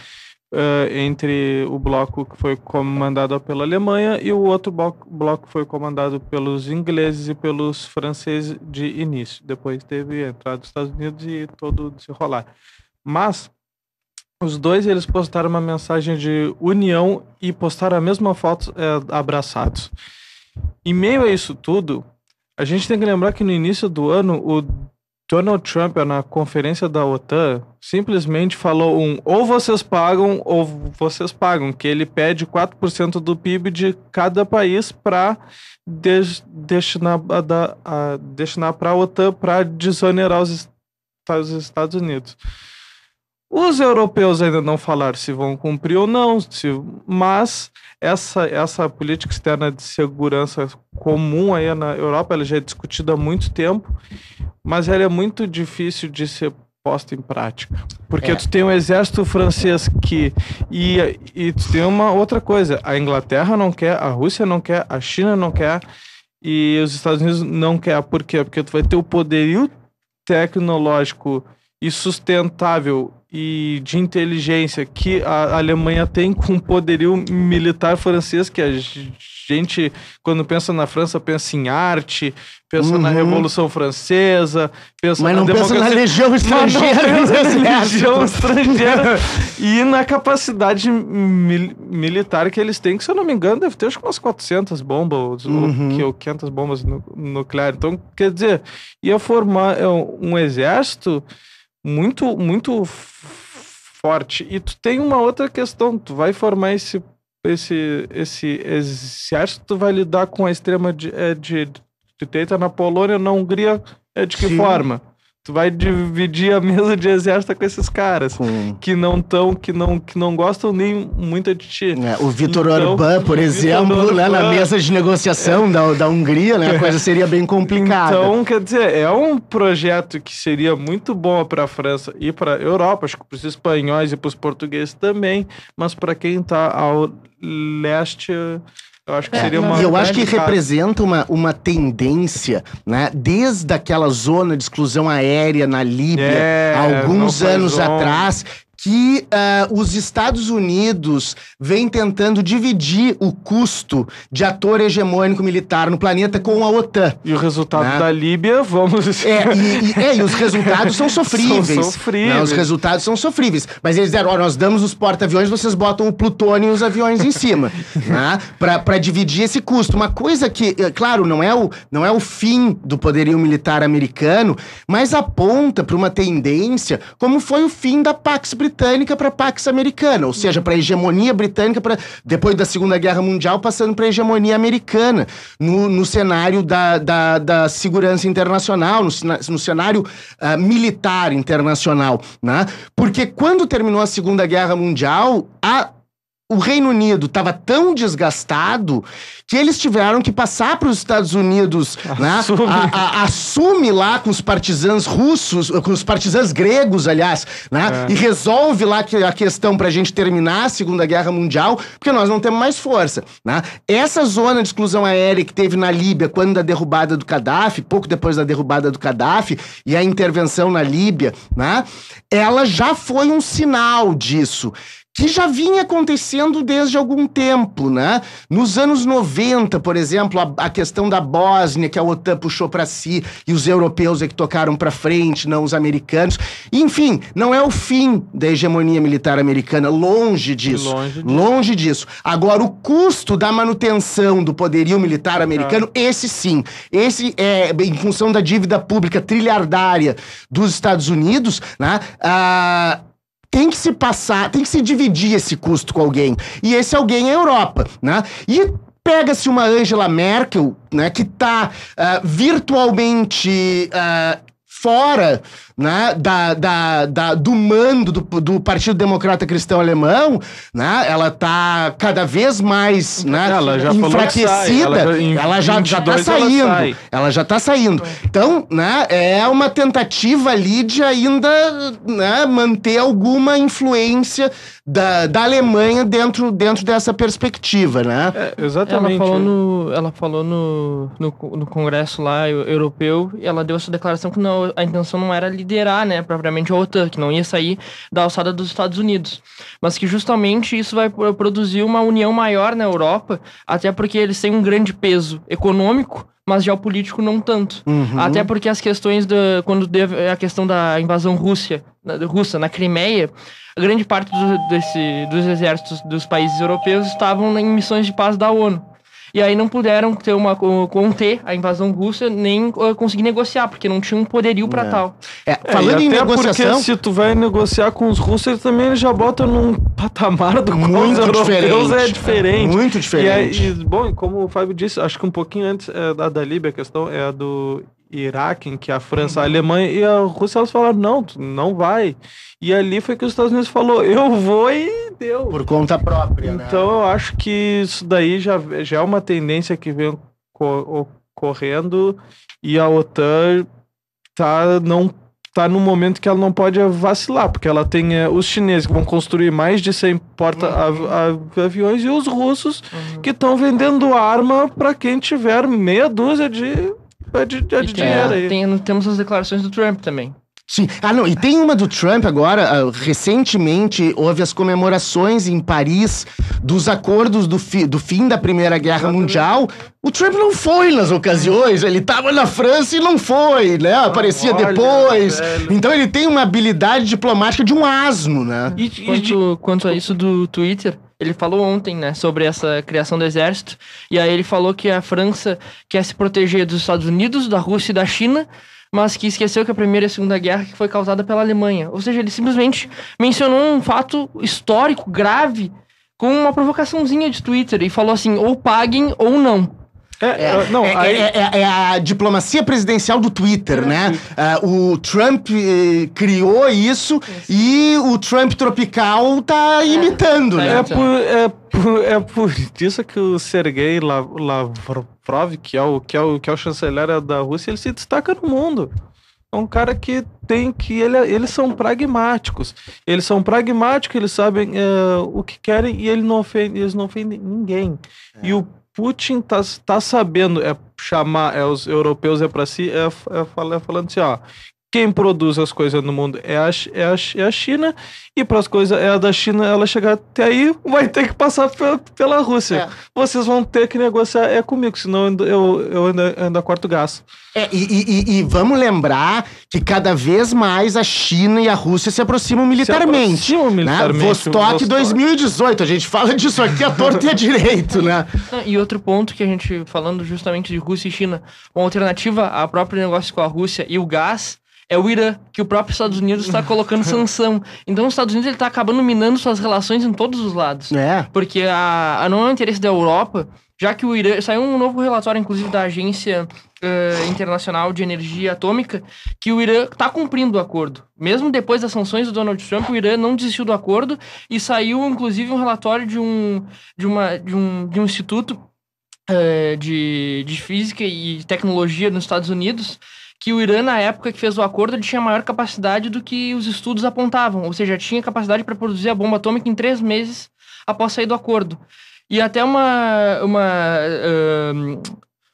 entre o bloco que foi comandado pela Alemanha e o outro bloco que foi comandado pelos ingleses e pelos franceses de início. Depois teve a entrada dos Estados Unidos e todo o desenrolar. Mas os dois, eles postaram uma mensagem de união e postaram a mesma foto abraçados. Em meio a isso tudo, a gente tem que lembrar que no início do ano, o Donald Trump, na conferência da OTAN, simplesmente falou ou vocês pagam, que ele pede 4% do PIB de cada país para destinar para a OTAN para desonerar os Estados Unidos. Os europeus ainda não falaram se vão cumprir ou não, mas essa política externa de segurança comum aí na Europa, ela já é discutida há muito tempo, mas ela é muito difícil de ser posta em prática. Porque tu tem um exército francês e tu tem uma outra coisa, a Inglaterra não quer, a Rússia não quer, a China não quer e os Estados Unidos não quer. Por quê? Porque tu vai ter o poderio tecnológico e sustentável e de inteligência que a Alemanha tem com o poderio militar francês, que a gente, quando pensa na França, pensa em arte, pensa na Revolução Francesa, pensa mas na não pensa na Legião Estrangeira. E na capacidade militar que eles têm, que se eu não me engano, deve ter acho que umas 400 bombas, ou 500 bombas nucleares. Então, quer dizer, ia formar um exército muito, muito forte. E tu tem uma outra questão, tu vai formar esse exército, tu vai lidar com a extrema direita na Polônia, na Hungria, de que forma? Tu vai dividir a mesa de exército com esses caras que não gostam nem muito de ti. O Viktor Orbán, por exemplo, na mesa de negociação da Hungria, a coisa seria bem complicada. Então, quer dizer, é um projeto que seria muito bom para a França e para a Europa, acho que para os espanhóis e para os portugueses também, mas para quem está ao leste Eu acho que seria uma... E eu acho que representa uma tendência, né? Desde aquela zona de exclusão aérea na Líbia, há alguns anos atrás, que os Estados Unidos vêm tentando dividir o custo de ator hegemônico militar no planeta com a OTAN. E o resultado da Líbia, vamos dizer... E os resultados são sofríveis. Né? Os resultados são sofríveis. Mas eles disseram, nós damos os porta-aviões, vocês botam o plutônio e os aviões em cima. Né? Pra dividir esse custo. Uma coisa que, claro, não é o fim do poderio militar americano, mas aponta para uma tendência, como foi o fim da Pax Britânica para a Pax Americana, ou seja, para a hegemonia britânica, depois da Segunda Guerra Mundial, passando para a hegemonia americana, no cenário da segurança internacional, no cenário militar internacional. Né? Porque quando terminou a Segunda Guerra Mundial, o Reino Unido estava tão desgastado que eles tiveram que passar para os Estados Unidos, assume lá com os partisãs russos, com os partisãs gregos, aliás, né? E resolve lá a questão para a gente terminar a Segunda Guerra Mundial, porque nós não temos mais força. Né? Essa zona de exclusão aérea que teve na Líbia quando da derrubada do Gaddafi, pouco depois da derrubada do Gaddafi e a intervenção na Líbia, né? Ela já foi um sinal disso, que já vinha acontecendo desde algum tempo, né? Nos anos 90, por exemplo, a questão da Bósnia, que a OTAN puxou para si, e os europeus é que tocaram para frente, não os americanos. Enfim, não é o fim da hegemonia militar americana, longe disso. Longe disso. Agora, o custo da manutenção do poderio militar americano, esse sim. Esse é, em função da dívida pública trilhardária dos Estados Unidos, né? Tem que se dividir esse custo com alguém. E esse alguém é a Europa, né? E pega-se uma Angela Merkel, né, que está virtualmente fora, né, do mando do Partido Democrata Cristão Alemão, né? Ela está cada vez mais, né, enfraquecida. Ela já está saindo. Ela já está saindo. Então, né, é uma tentativa ali de ainda, né, manter alguma influência da Alemanha dentro dessa perspectiva, né? Exatamente. Ela falou no Congresso lá europeu, e ela deu essa declaração que a intenção não era liderar, né, propriamente a OTAN, que não ia sair da alçada dos Estados Unidos, mas que justamente isso vai produzir uma união maior na Europa, até porque eles têm um grande peso econômico, mas geopolítico não tanto. Até porque as questões a questão da invasão russa na Crimeia, a grande parte dos exércitos dos países europeus estavam em missões de paz da ONU. E aí não puderam conter a invasão russa, nem conseguir negociar, porque não tinha um poderio para tal. Falando em negociação... Porque se tu vai negociar com os russos, eles também já botam num patamar do qual os europeus é diferente. Muito diferente. Bom, como o Fábio disse, acho que um pouquinho antes da Líbia, a questão é a do Iraque, em que a França, a Alemanha e a Rússia, elas falaram, não, tu não vai. E ali foi que os Estados Unidos falou, eu vou, e deu. Por conta própria, então, eu acho que isso daí já é uma tendência que vem ocorrendo, e a OTAN tá num momento que ela não pode vacilar, porque ela tem os chineses que vão construir mais de 100 porta-aviões e os russos que estão vendendo arma para quem tiver meia dúzia de dinheiro aí. Temos as declarações do Trump também. Sim. Não, e tem uma do Trump agora, recentemente houve as comemorações em Paris dos acordos do fim da Primeira Guerra Mundial. O Trump não foi nas ocasiões, ele estava na França e não foi, né? Aparecia depois. Então ele tem uma habilidade diplomática de um asno, né? Quanto a isso do Twitter, ele falou ontem, né, sobre essa criação do exército, e aí ele falou que a França quer se proteger dos Estados Unidos, da Rússia e da China, mas que esqueceu que a Primeira e a Segunda Guerra que foi causada pela Alemanha. Ou seja, ele simplesmente mencionou um fato histórico, grave, com uma provocaçãozinha de Twitter, e falou assim, ou paguem ou não. É a diplomacia presidencial do Twitter, né? O Trump criou isso e o Trump tropical tá imitando, né? É por isso que o Sergei Lavrov, que é o chanceler da Rússia, ele se destaca no mundo. É um cara que eles são pragmáticos. Eles são pragmáticos, eles sabem o que querem e eles não ofendem ninguém. E o Putin tá sabendo chamar os europeus pra si, falando assim, ó, quem produz as coisas no mundo é a China, e para as coisas da China ela chegar até aí, vai ter que passar pela Rússia. Vocês vão ter que negociar comigo, senão eu ainda corto gás. E vamos lembrar que cada vez mais a China e a Rússia se aproximam militarmente. Né? Vostok 2018, a gente fala disso aqui à torta e à direito, né? E outro ponto que a gente, falando justamente de Rússia e China, uma alternativa ao próprio negócio com a Rússia e o gás, é o Irã, que o próprio Estados Unidos está colocando sanção. Então, os Estados Unidos está acabando minando suas relações em todos os lados. Porque não é o interesse da Europa, já que o Irã... Saiu um novo relatório, inclusive, da Agência Internacional de Energia Atômica, que o Irã está cumprindo o acordo. Mesmo depois das sanções do Donald Trump, o Irã não desistiu do acordo e saiu, inclusive, um relatório de um instituto de física e tecnologia nos Estados Unidos, que o Irã, na época que fez o acordo, ele tinha maior capacidade do que os estudos apontavam. Ou seja, tinha capacidade para produzir a bomba atômica em 3 meses após sair do acordo. E até uma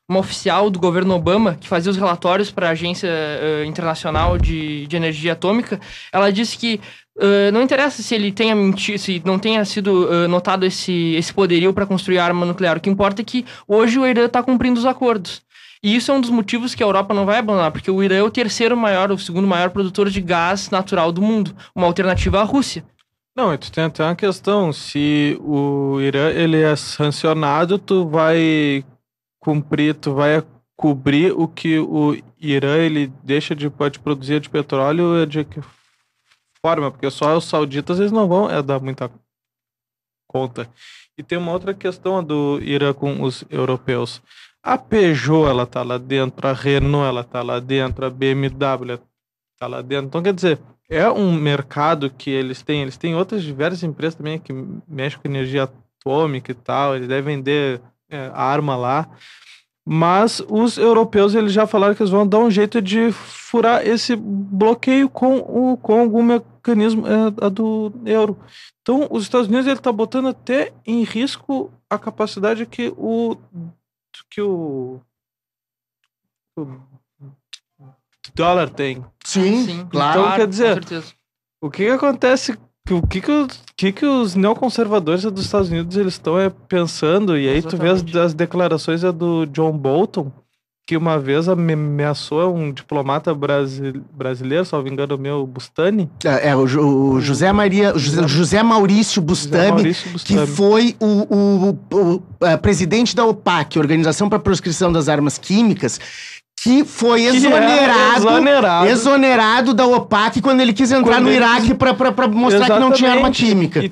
oficial do governo Obama, que fazia os relatórios para a Agência Internacional de Energia Atômica, ela disse que não interessa se ele tenha mentido, se não tenha sido notado esse poderio para construir arma nuclear. O que importa é que hoje o Irã está cumprindo os acordos. E isso é um dos motivos que a Europa não vai abandonar, porque o Irã é o segundo maior produtor de gás natural do mundo, uma alternativa à Rússia. Não, tu tem até uma questão, se o Irã ele é sancionado, tu vai cobrir o que o Irã ele pode produzir de petróleo de que forma, porque só os sauditas eles não vão dar muita conta. E tem uma outra questão do Irã com os europeus. A Peugeot, ela tá lá dentro, a Renault, ela tá lá dentro, a BMW tá lá dentro. Então, quer dizer, é um mercado que eles têm outras diversas empresas também que mexem com energia atômica e tal, eles devem vender arma lá. Mas os europeus, eles já falaram que eles vão dar um jeito de furar esse bloqueio com algum mecanismo do euro. Então, os Estados Unidos, ele tá botando até em risco a capacidade que o dólar tem. Sim, claro. Então, quer dizer, o que acontece, o que os neoconservadores dos Estados Unidos eles estão pensando, e aí Exatamente. Tu vê as declarações do John Bolton, que uma vez ameaçou um diplomata brasileiro, salvo engano, o Bustani. O José Maurício Bustami, que foi o presidente da OPAC, Organização para a Proscrição das Armas Químicas, que foi exonerado da OPAC quando ele quis entrar no Iraque para mostrar Exatamente. Que não tinha arma química. E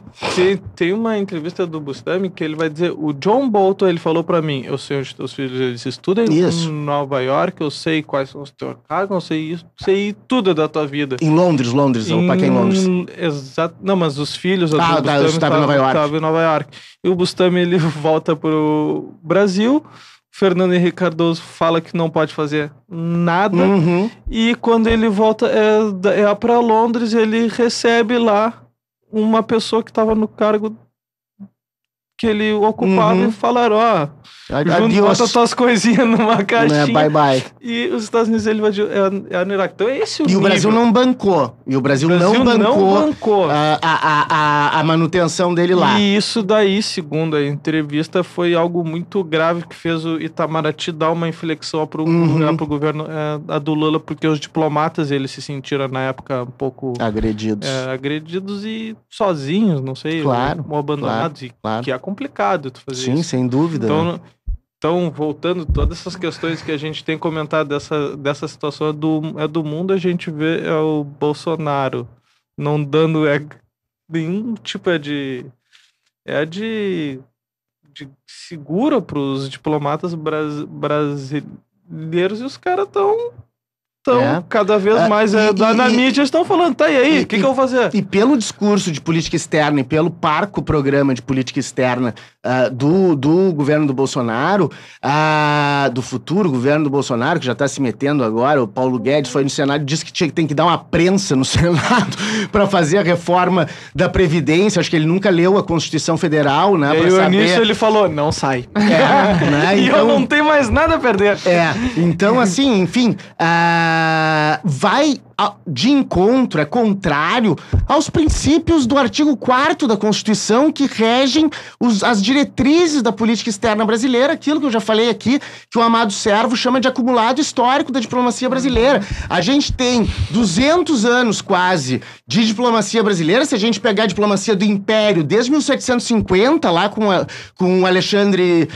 tem uma entrevista do Bustami que ele vai dizer, o John Bolton, ele falou para mim, eu sei onde teus filhos eles estudam em Nova York, eu sei quais são os teus cargos, eu sei tudo da tua vida. Em Londres, a OPAC é em Londres. Exato. Não, mas os filhos do Bustami estavam em Nova York. E o Bustami, ele volta pro Brasil, Fernando Henrique Cardoso fala que não pode fazer nada. E quando ele volta para Londres, ele recebe lá uma pessoa que estava no cargo que ele ocupava e falaram, bota tuas coisinhas numa caixinha. Bye, bye. E os Estados Unidos, ele invadiu no Iraque. Então é esse o nível. O Brasil não bancou. O Brasil não bancou a manutenção dele lá. E isso daí, segundo a entrevista, foi algo muito grave que fez o Itamaraty dar uma inflexão pro governo do Lula, porque os diplomatas, eles se sentiram na época um pouco... agredidos e sozinhos, não sei, ou abandonados. Claro. Que é complicado tu fazer isso. Sim, sem dúvida. Então, voltando, todas essas questões que a gente tem comentado dessa situação do mundo, a gente vê o Bolsonaro não dando nenhum tipo de seguro para os diplomatas brasileiros, e os caras estão estão cada vez mais na mídia, estão falando, tá, e aí, o que eu vou fazer? E pelo discurso de política externa e pelo parco programa de política externa do governo do Bolsonaro, do futuro governo do Bolsonaro, que já está se metendo agora, o Paulo Guedes foi no Senado e disse que tem que dar uma prensa no Senado para fazer a reforma da Previdência. Acho que ele nunca leu a Constituição Federal, né? E aí, nisso ele falou, não sai. Né? E então, eu não tenho mais nada a perder. Então assim, enfim, vai de encontro, é contrário aos princípios do artigo 4º da Constituição que regem as diretrizes da política externa brasileira, aquilo que eu já falei aqui, que o Amado Servo chama de acumulado histórico da diplomacia brasileira. A gente tem 200 anos quase de diplomacia brasileira, se a gente pegar a diplomacia do Império desde 1750, lá com o Alexandre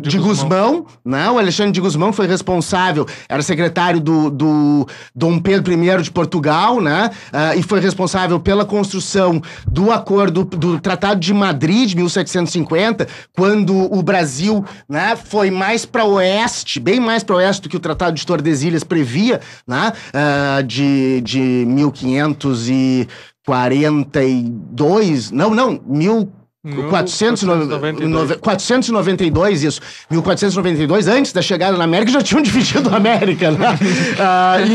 de Gusmão, né? O Alexandre de Gusmão foi responsável, era secretário do Dom Pedro I de Portugal, né? E foi responsável pela construção do acordo do Tratado de Madrid de 1750, quando o Brasil, né, foi mais para oeste, bem mais para oeste do que o Tratado de Tordesilhas previa, né? De 1542, não, 1492, isso. 1492, antes da chegada na América, já tinham dividido a América, né?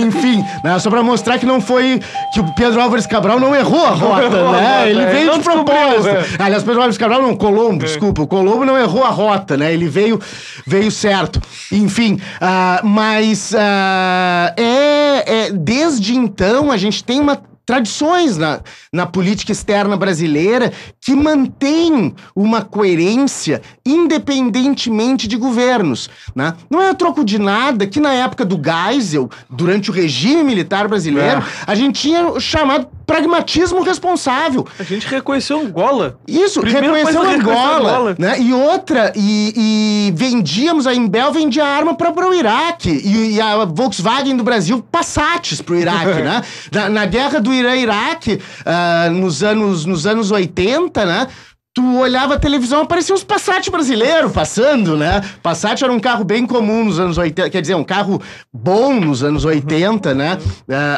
Enfim, né? Só pra mostrar que não foi... Que o Pedro Álvares Cabral não errou a rota, né? Ele veio de propósito. Aliás, Pedro Álvares Cabral não, Colombo, desculpa. O Colombo não errou a rota, né? Ele veio certo. Enfim, mas desde então a gente tem tradições na política externa brasileira que mantém uma coerência independentemente de governos, né? Não é a troco de nada que na época do Geisel, durante o regime militar brasileiro, a gente tinha o chamado pragmatismo responsável. A gente reconheceu Angola. Isso, reconheceu Angola, né? E outra, e vendíamos, a Imbel vendia arma para o Iraque, e a Volkswagen do Brasil, Passates pro Iraque, né? Na guerra do Irã-Iraque, nos anos 80, né? Tu olhava a televisão, aparecia uns Passat brasileiros passando, né? Passat era um carro bem comum nos anos 80, quer dizer, um carro bom nos anos 80, né?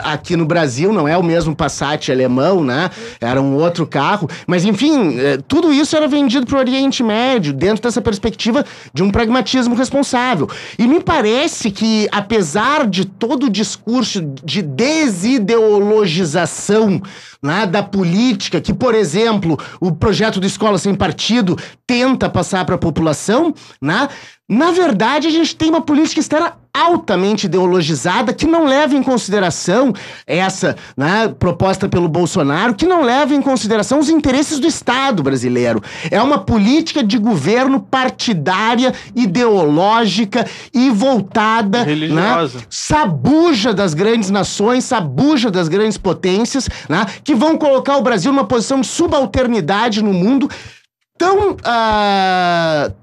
Aqui no Brasil não é o mesmo Passat alemão, né? Era um outro carro. Mas, enfim, tudo isso era vendido pro Oriente Médio, dentro dessa perspectiva de um pragmatismo responsável. E me parece que, apesar de todo o discurso de desideologização, né, da política, que, por exemplo, o projeto do Escola Sem Partido tenta passar para a população, né? Na verdade, a gente tem uma política externa altamente ideologizada que não leva em consideração essa, né, proposta pelo Bolsonaro, que não leva em consideração os interesses do Estado brasileiro. É uma política de governo partidária, ideológica e voltada, religiosa, né, sabuja das grandes nações, sabuja das grandes potências, né, que vão colocar o Brasil numa posição de subalternidade no mundo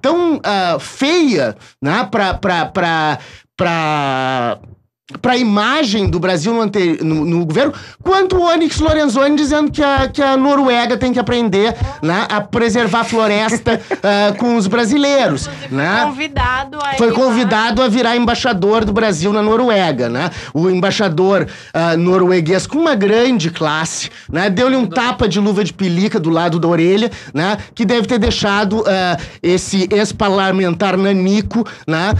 tão feia, né, para a imagem do Brasil no governo, quanto o Onyx Lorenzoni dizendo que a Noruega tem que aprender, né, a preservar a floresta com os brasileiros. Né? Foi convidado a virar embaixador do Brasil na Noruega. Né? O embaixador norueguês, com uma grande classe, né, deu-lhe um tapa de luva de pelica do lado da orelha, né, que deve ter deixado esse ex-parlamentar nanico, né,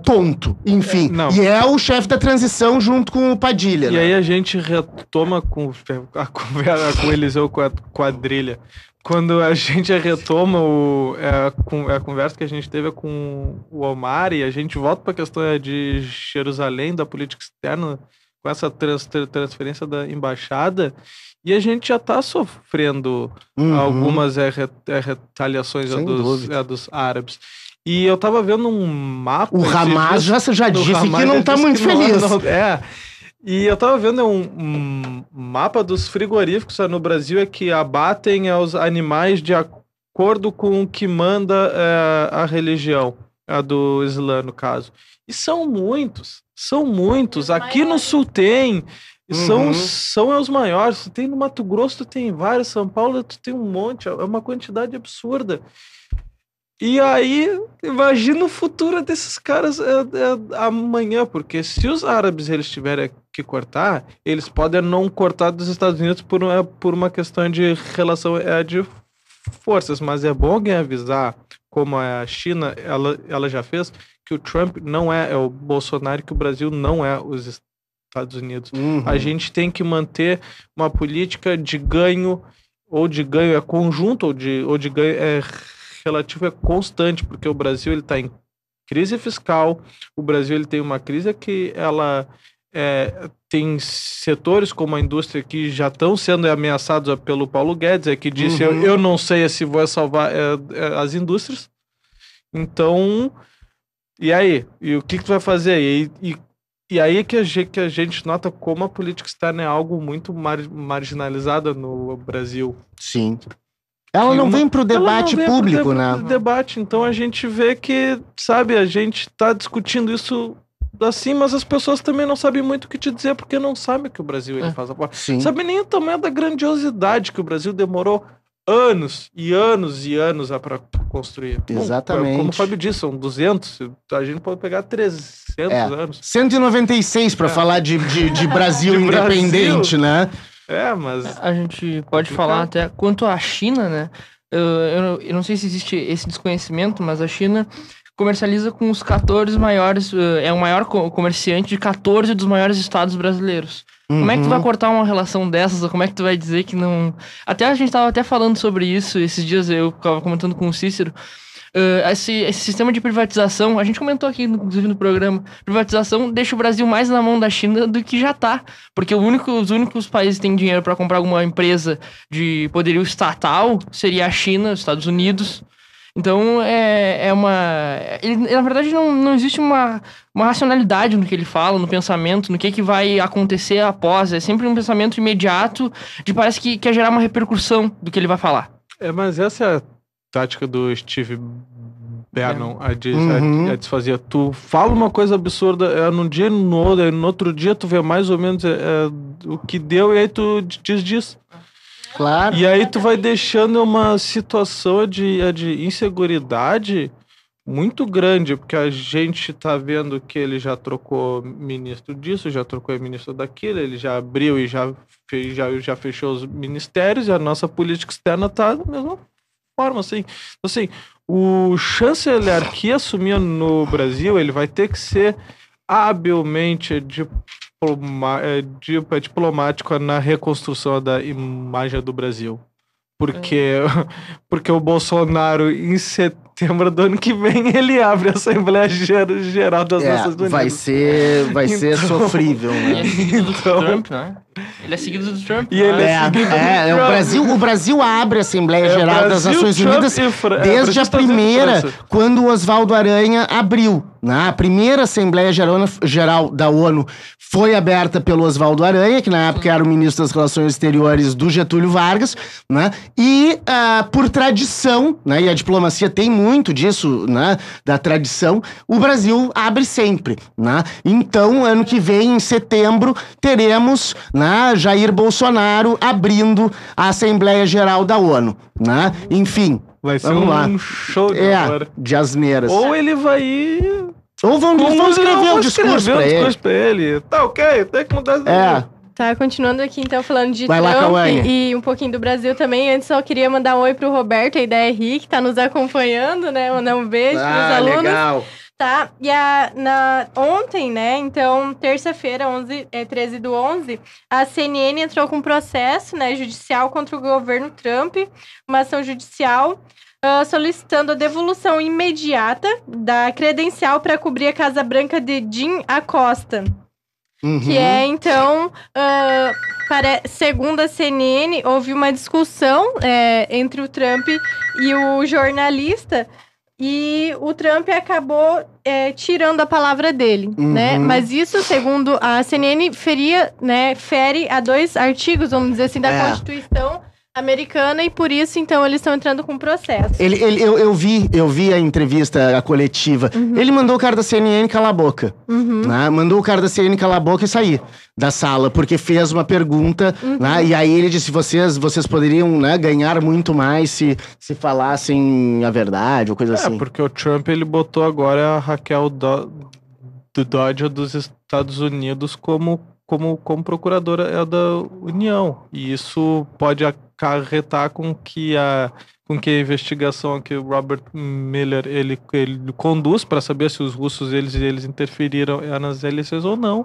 tonto. Enfim, e é o chefe da transição junto com o Padilha. E aí a gente retoma com a conversa com o Eliseu, com a quadrilha. Quando a gente retoma a conversa que a gente teve com o Omar, e a gente volta para a questão de Jerusalém, da política externa, com essa transferência da embaixada, e a gente já está sofrendo algumas retaliações dos árabes. E eu tava vendo um mapa... O Hamas já disse que não tá muito feliz. E eu tava vendo um mapa dos frigoríficos no Brasil, que abatem os animais de acordo com o que manda a religião, a do Islã, no caso. E são muitos. Aqui no Sul tem... São os maiores. Tu tem no Mato Grosso, tu tem vários. São Paulo, tu tem um monte. É uma quantidade absurda. E aí, imagina o futuro desses caras amanhã, porque se os árabes eles tiverem que cortar, eles podem não cortar dos Estados Unidos por uma questão de relação de forças, mas é bom alguém avisar, como a China, ela já fez, que o Trump não é o Bolsonaro, que o Brasil não é os Estados Unidos. A gente tem que manter uma política de ganho, ou de ganho é conjunto, ou de ganho é relativo, é constante, porque o Brasil ele está em crise fiscal, o Brasil ele tem uma crise que ela tem setores como a indústria que já estão sendo ameaçados pelo Paulo Guedes, que disse, eu não sei se vou salvar as indústrias. Então, e aí? E o que tu vai fazer? E aí que a gente nota como a política externa é algo muito marginalizada no Brasil. Sim. Ela não vem pro debate público, né? Pro debate. Então a gente vê que, sabe, a gente tá discutindo isso assim, mas as pessoas também não sabem muito o que te dizer, porque não sabem que o Brasil ele faz a parte. Sabe nem o tamanho da grandiosidade que o Brasil demorou anos e anos e anos para construir. Exatamente. Bom, como o Fábio disse, são 200, a gente pode pegar 300 anos. 196 para falar de Brasil de independente, Brasil. Né? Mas... A gente pode falar até quanto à China, né? Eu não sei se existe esse desconhecimento, mas a China comercializa com os 14 maiores... É o maior comerciante de 14 dos maiores estados brasileiros. Como é que tu vai cortar uma relação dessas? Ou como é que tu vai dizer que não... Até a gente tava até falando sobre isso esses dias, eu ficava comentando com o Cícero. Esse sistema de privatização, a gente comentou aqui, inclusive, no programa, privatização deixa o Brasil mais na mão da China do que já tá. Porque os únicos países que têm dinheiro para comprar alguma empresa de poderio estatal seria a China, os Estados Unidos. Então, na verdade, não existe uma racionalidade no que ele fala, no pensamento, no que vai acontecer após. É sempre um pensamento imediato de parece que quer gerar uma repercussão do que ele vai falar. Mas essa é a tática do Steve Bannon, a desfazer. Tu fala uma coisa absurda num dia, no outro dia tu vê mais ou menos o que deu e aí tu diz. Claro. E aí tu vai deixando uma situação de inseguridade muito grande, porque a gente tá vendo que ele já trocou ministro disso, já trocou ministro daquilo, ele já abriu e já fechou os ministérios, e a nossa política externa tá da mesma forma, assim. Então, assim, o chanceler que assumir no Brasil, ele vai ter que ser habilmente diplomático na reconstrução da imagem do Brasil. Porque o Bolsonaro, em setembro do ano que vem, ele abre a Assembleia Geral das Nações Unidas. Vai ser sofrível, né? Ele é seguido do Trump, né? Ele é seguido do Trump. E ele o Brasil abre a Assembleia Geral das Nações Unidas desde a primeira, quando o Oswaldo Aranha abriu. A primeira Assembleia Geral da ONU foi aberta pelo Oswaldo Aranha, que na época era o ministro das Relações Exteriores do Getúlio Vargas, né? E por tradição, né? E a diplomacia tem muito disso, né? Da tradição, o Brasil abre sempre, né? Então, ano que vem, em setembro, teremos, né, Jair Bolsonaro abrindo a Assembleia Geral da ONU, né? Enfim, vai ser show de asneiras. Ou ele vai ir... Ou vão escrever o discurso pra ele. Tá ok, tem que mudar. Tá, continuando aqui, então, falando de Vai Trump lá, e um pouquinho do Brasil também. Antes, só queria mandar um oi pro Roberto aí da RI, que tá nos acompanhando, né? Mandar um beijo pros alunos. Legal. Tá, e ontem, né, então, terça-feira, 13/11, a CNN entrou com um processo, né, judicial contra o governo Trump, uma ação judicial solicitando a devolução imediata da credencial para cobrir a Casa Branca de Jim Acosta. Que é, então, segundo a CNN, houve uma discussão entre o Trump e o jornalista, e o Trump acabou tirando a palavra dele, né? Mas isso, segundo a CNN, fere a 2 artigos, vamos dizer assim, da Constituição americana, e por isso, então, eles estão entrando com processo. Eu vi a entrevista, a coletiva. Ele mandou o cara da CNN calar a boca. Né? Mandou o cara da CNN calar a boca e sair da sala, porque fez uma pergunta, né? E aí ele disse, vocês poderiam, né, ganhar muito mais se falassem a verdade, ou coisa assim. Porque o Trump, ele botou agora a Raquel Dodge dos Estados Unidos como procuradora da União. E isso pode acarretar com que a investigação que o Robert Mueller ele conduz para saber se os russos eles interferiram nas eleições ou não,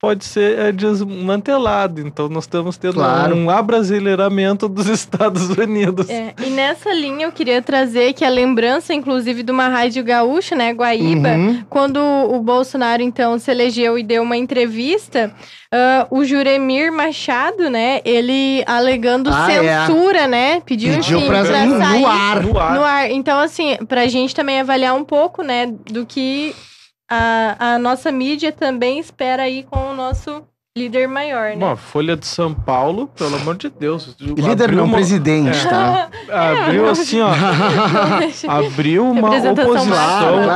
pode ser desmantelado. Então nós estamos tendo um abrasileiramento dos Estados Unidos. E nessa linha eu queria trazer que a lembrança, inclusive, de uma rádio gaúcha, né, Guaíba, quando o Bolsonaro, então, se elegeu e deu uma entrevista, o Juremir Machado, né, ele alegando censura, né, pediu enfim, pra sair no ar. Então, assim, pra gente também avaliar um pouco, né, do que a nossa mídia também espera aí com o nosso líder maior, né? Bom, a Folha de São Paulo, pelo amor de Deus. Líder não, presidente, tá? Abriu assim, ó. Abriu uma oposição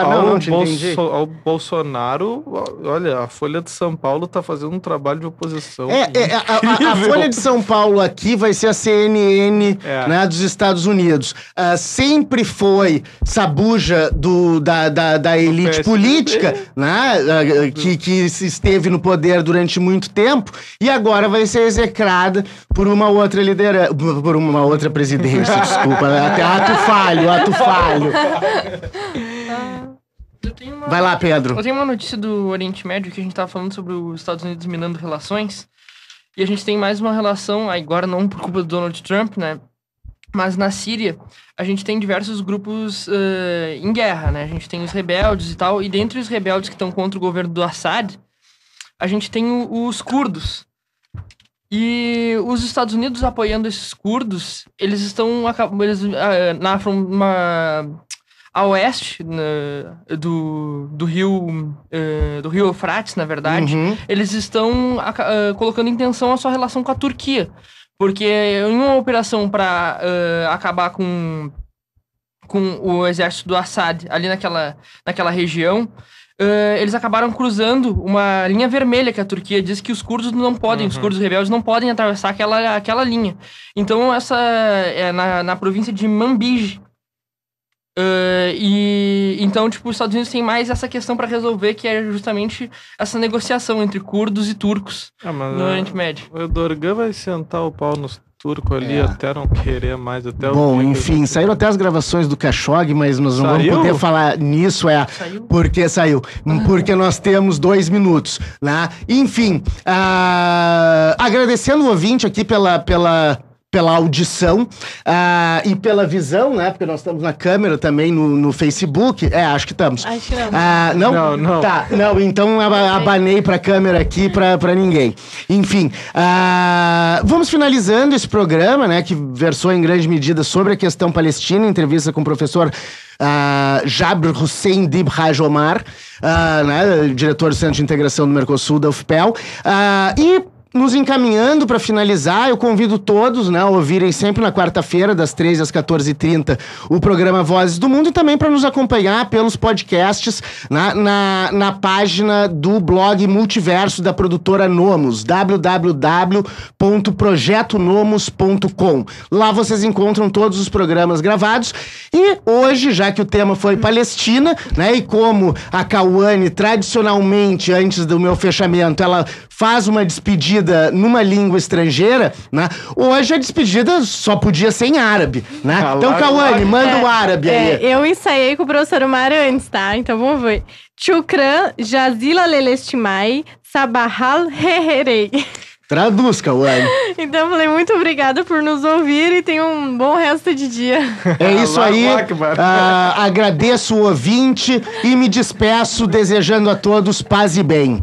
ao Bolsonaro. Olha, a Folha de São Paulo tá fazendo um trabalho de oposição. A Folha de São Paulo aqui vai ser a CNN, né, dos Estados Unidos. Sempre foi sabuja da elite política, né, que esteve no poder durante muito tempo, e agora vai ser execrada por uma outra liderança, por uma outra presidência, desculpa, até ato falho. Vai lá, Pedro. Eu tenho uma notícia do Oriente Médio, que a gente tava falando sobre os Estados Unidos minando relações, e a gente tem mais uma relação, agora não por culpa do Donald Trump, né, mas na Síria, a gente tem diversos grupos em guerra, né, a gente tem os rebeldes e tal, e dentre os rebeldes que estão contra o governo do Assad, a gente tem os curdos. E os Estados Unidos apoiando esses curdos, eles estão a oeste do rio Eufrates, na verdade, eles estão colocando em tensão a sua relação com a Turquia. Porque em uma operação para acabar com o exército do Assad ali naquela região, eles acabaram cruzando uma linha vermelha que a Turquia diz que os curdos não podem, os curdos rebeldes não podem atravessar aquela linha. Então essa é na província de Manbij. Então, tipo, os Estados Unidos têm mais essa questão para resolver, que é justamente essa negociação entre curdos e turcos no Oriente Médio. O Erdogan vai sentar o pau nos turcos ali até não querer mais. Bom, enfim, saíram até as gravações do Khashoggi, mas nós não vamos poder falar nisso, porque saiu. Porque nós temos 2 minutos, né? Enfim, agradecendo o ouvinte aqui pela audição e pela visão, né? Porque nós estamos na câmera também no Facebook. Acho que estamos. Acho que não. Não? Tá, não, então abanei pra câmera aqui pra ninguém. Enfim, vamos finalizando esse programa, né? Que versou em grande medida sobre a questão palestina, entrevista com o professor Jabr Hussein Dib Haj Omar, né, diretor do Centro de Integração do Mercosul da UFPEL. E nos encaminhando para finalizar, eu convido todos, né, a ouvirem sempre na quarta-feira, das 13 às 14h30, o programa Vozes do Mundo, e também para nos acompanhar pelos podcasts na página do blog Multiverso da produtora Nomos, www.projetonomos.com. Lá vocês encontram todos os programas gravados. E hoje, já que o tema foi Palestina, né, e como a Cauane, tradicionalmente, antes do meu fechamento, ela faz uma despedida numa língua estrangeira, né? Hoje a despedida só podia ser em árabe, né? Então, Cauane, manda o árabe aí. Eu ensaiei com o professor Omar antes, tá? Então vamos ver. Chukran, Jazila Lelestimai, Sabahal Heherei. Traduz, Cauane. Então eu falei, muito obrigada por nos ouvir e tenham um bom resto de dia. É isso aí. Agradeço o ouvinte e me despeço desejando a todos paz e bem.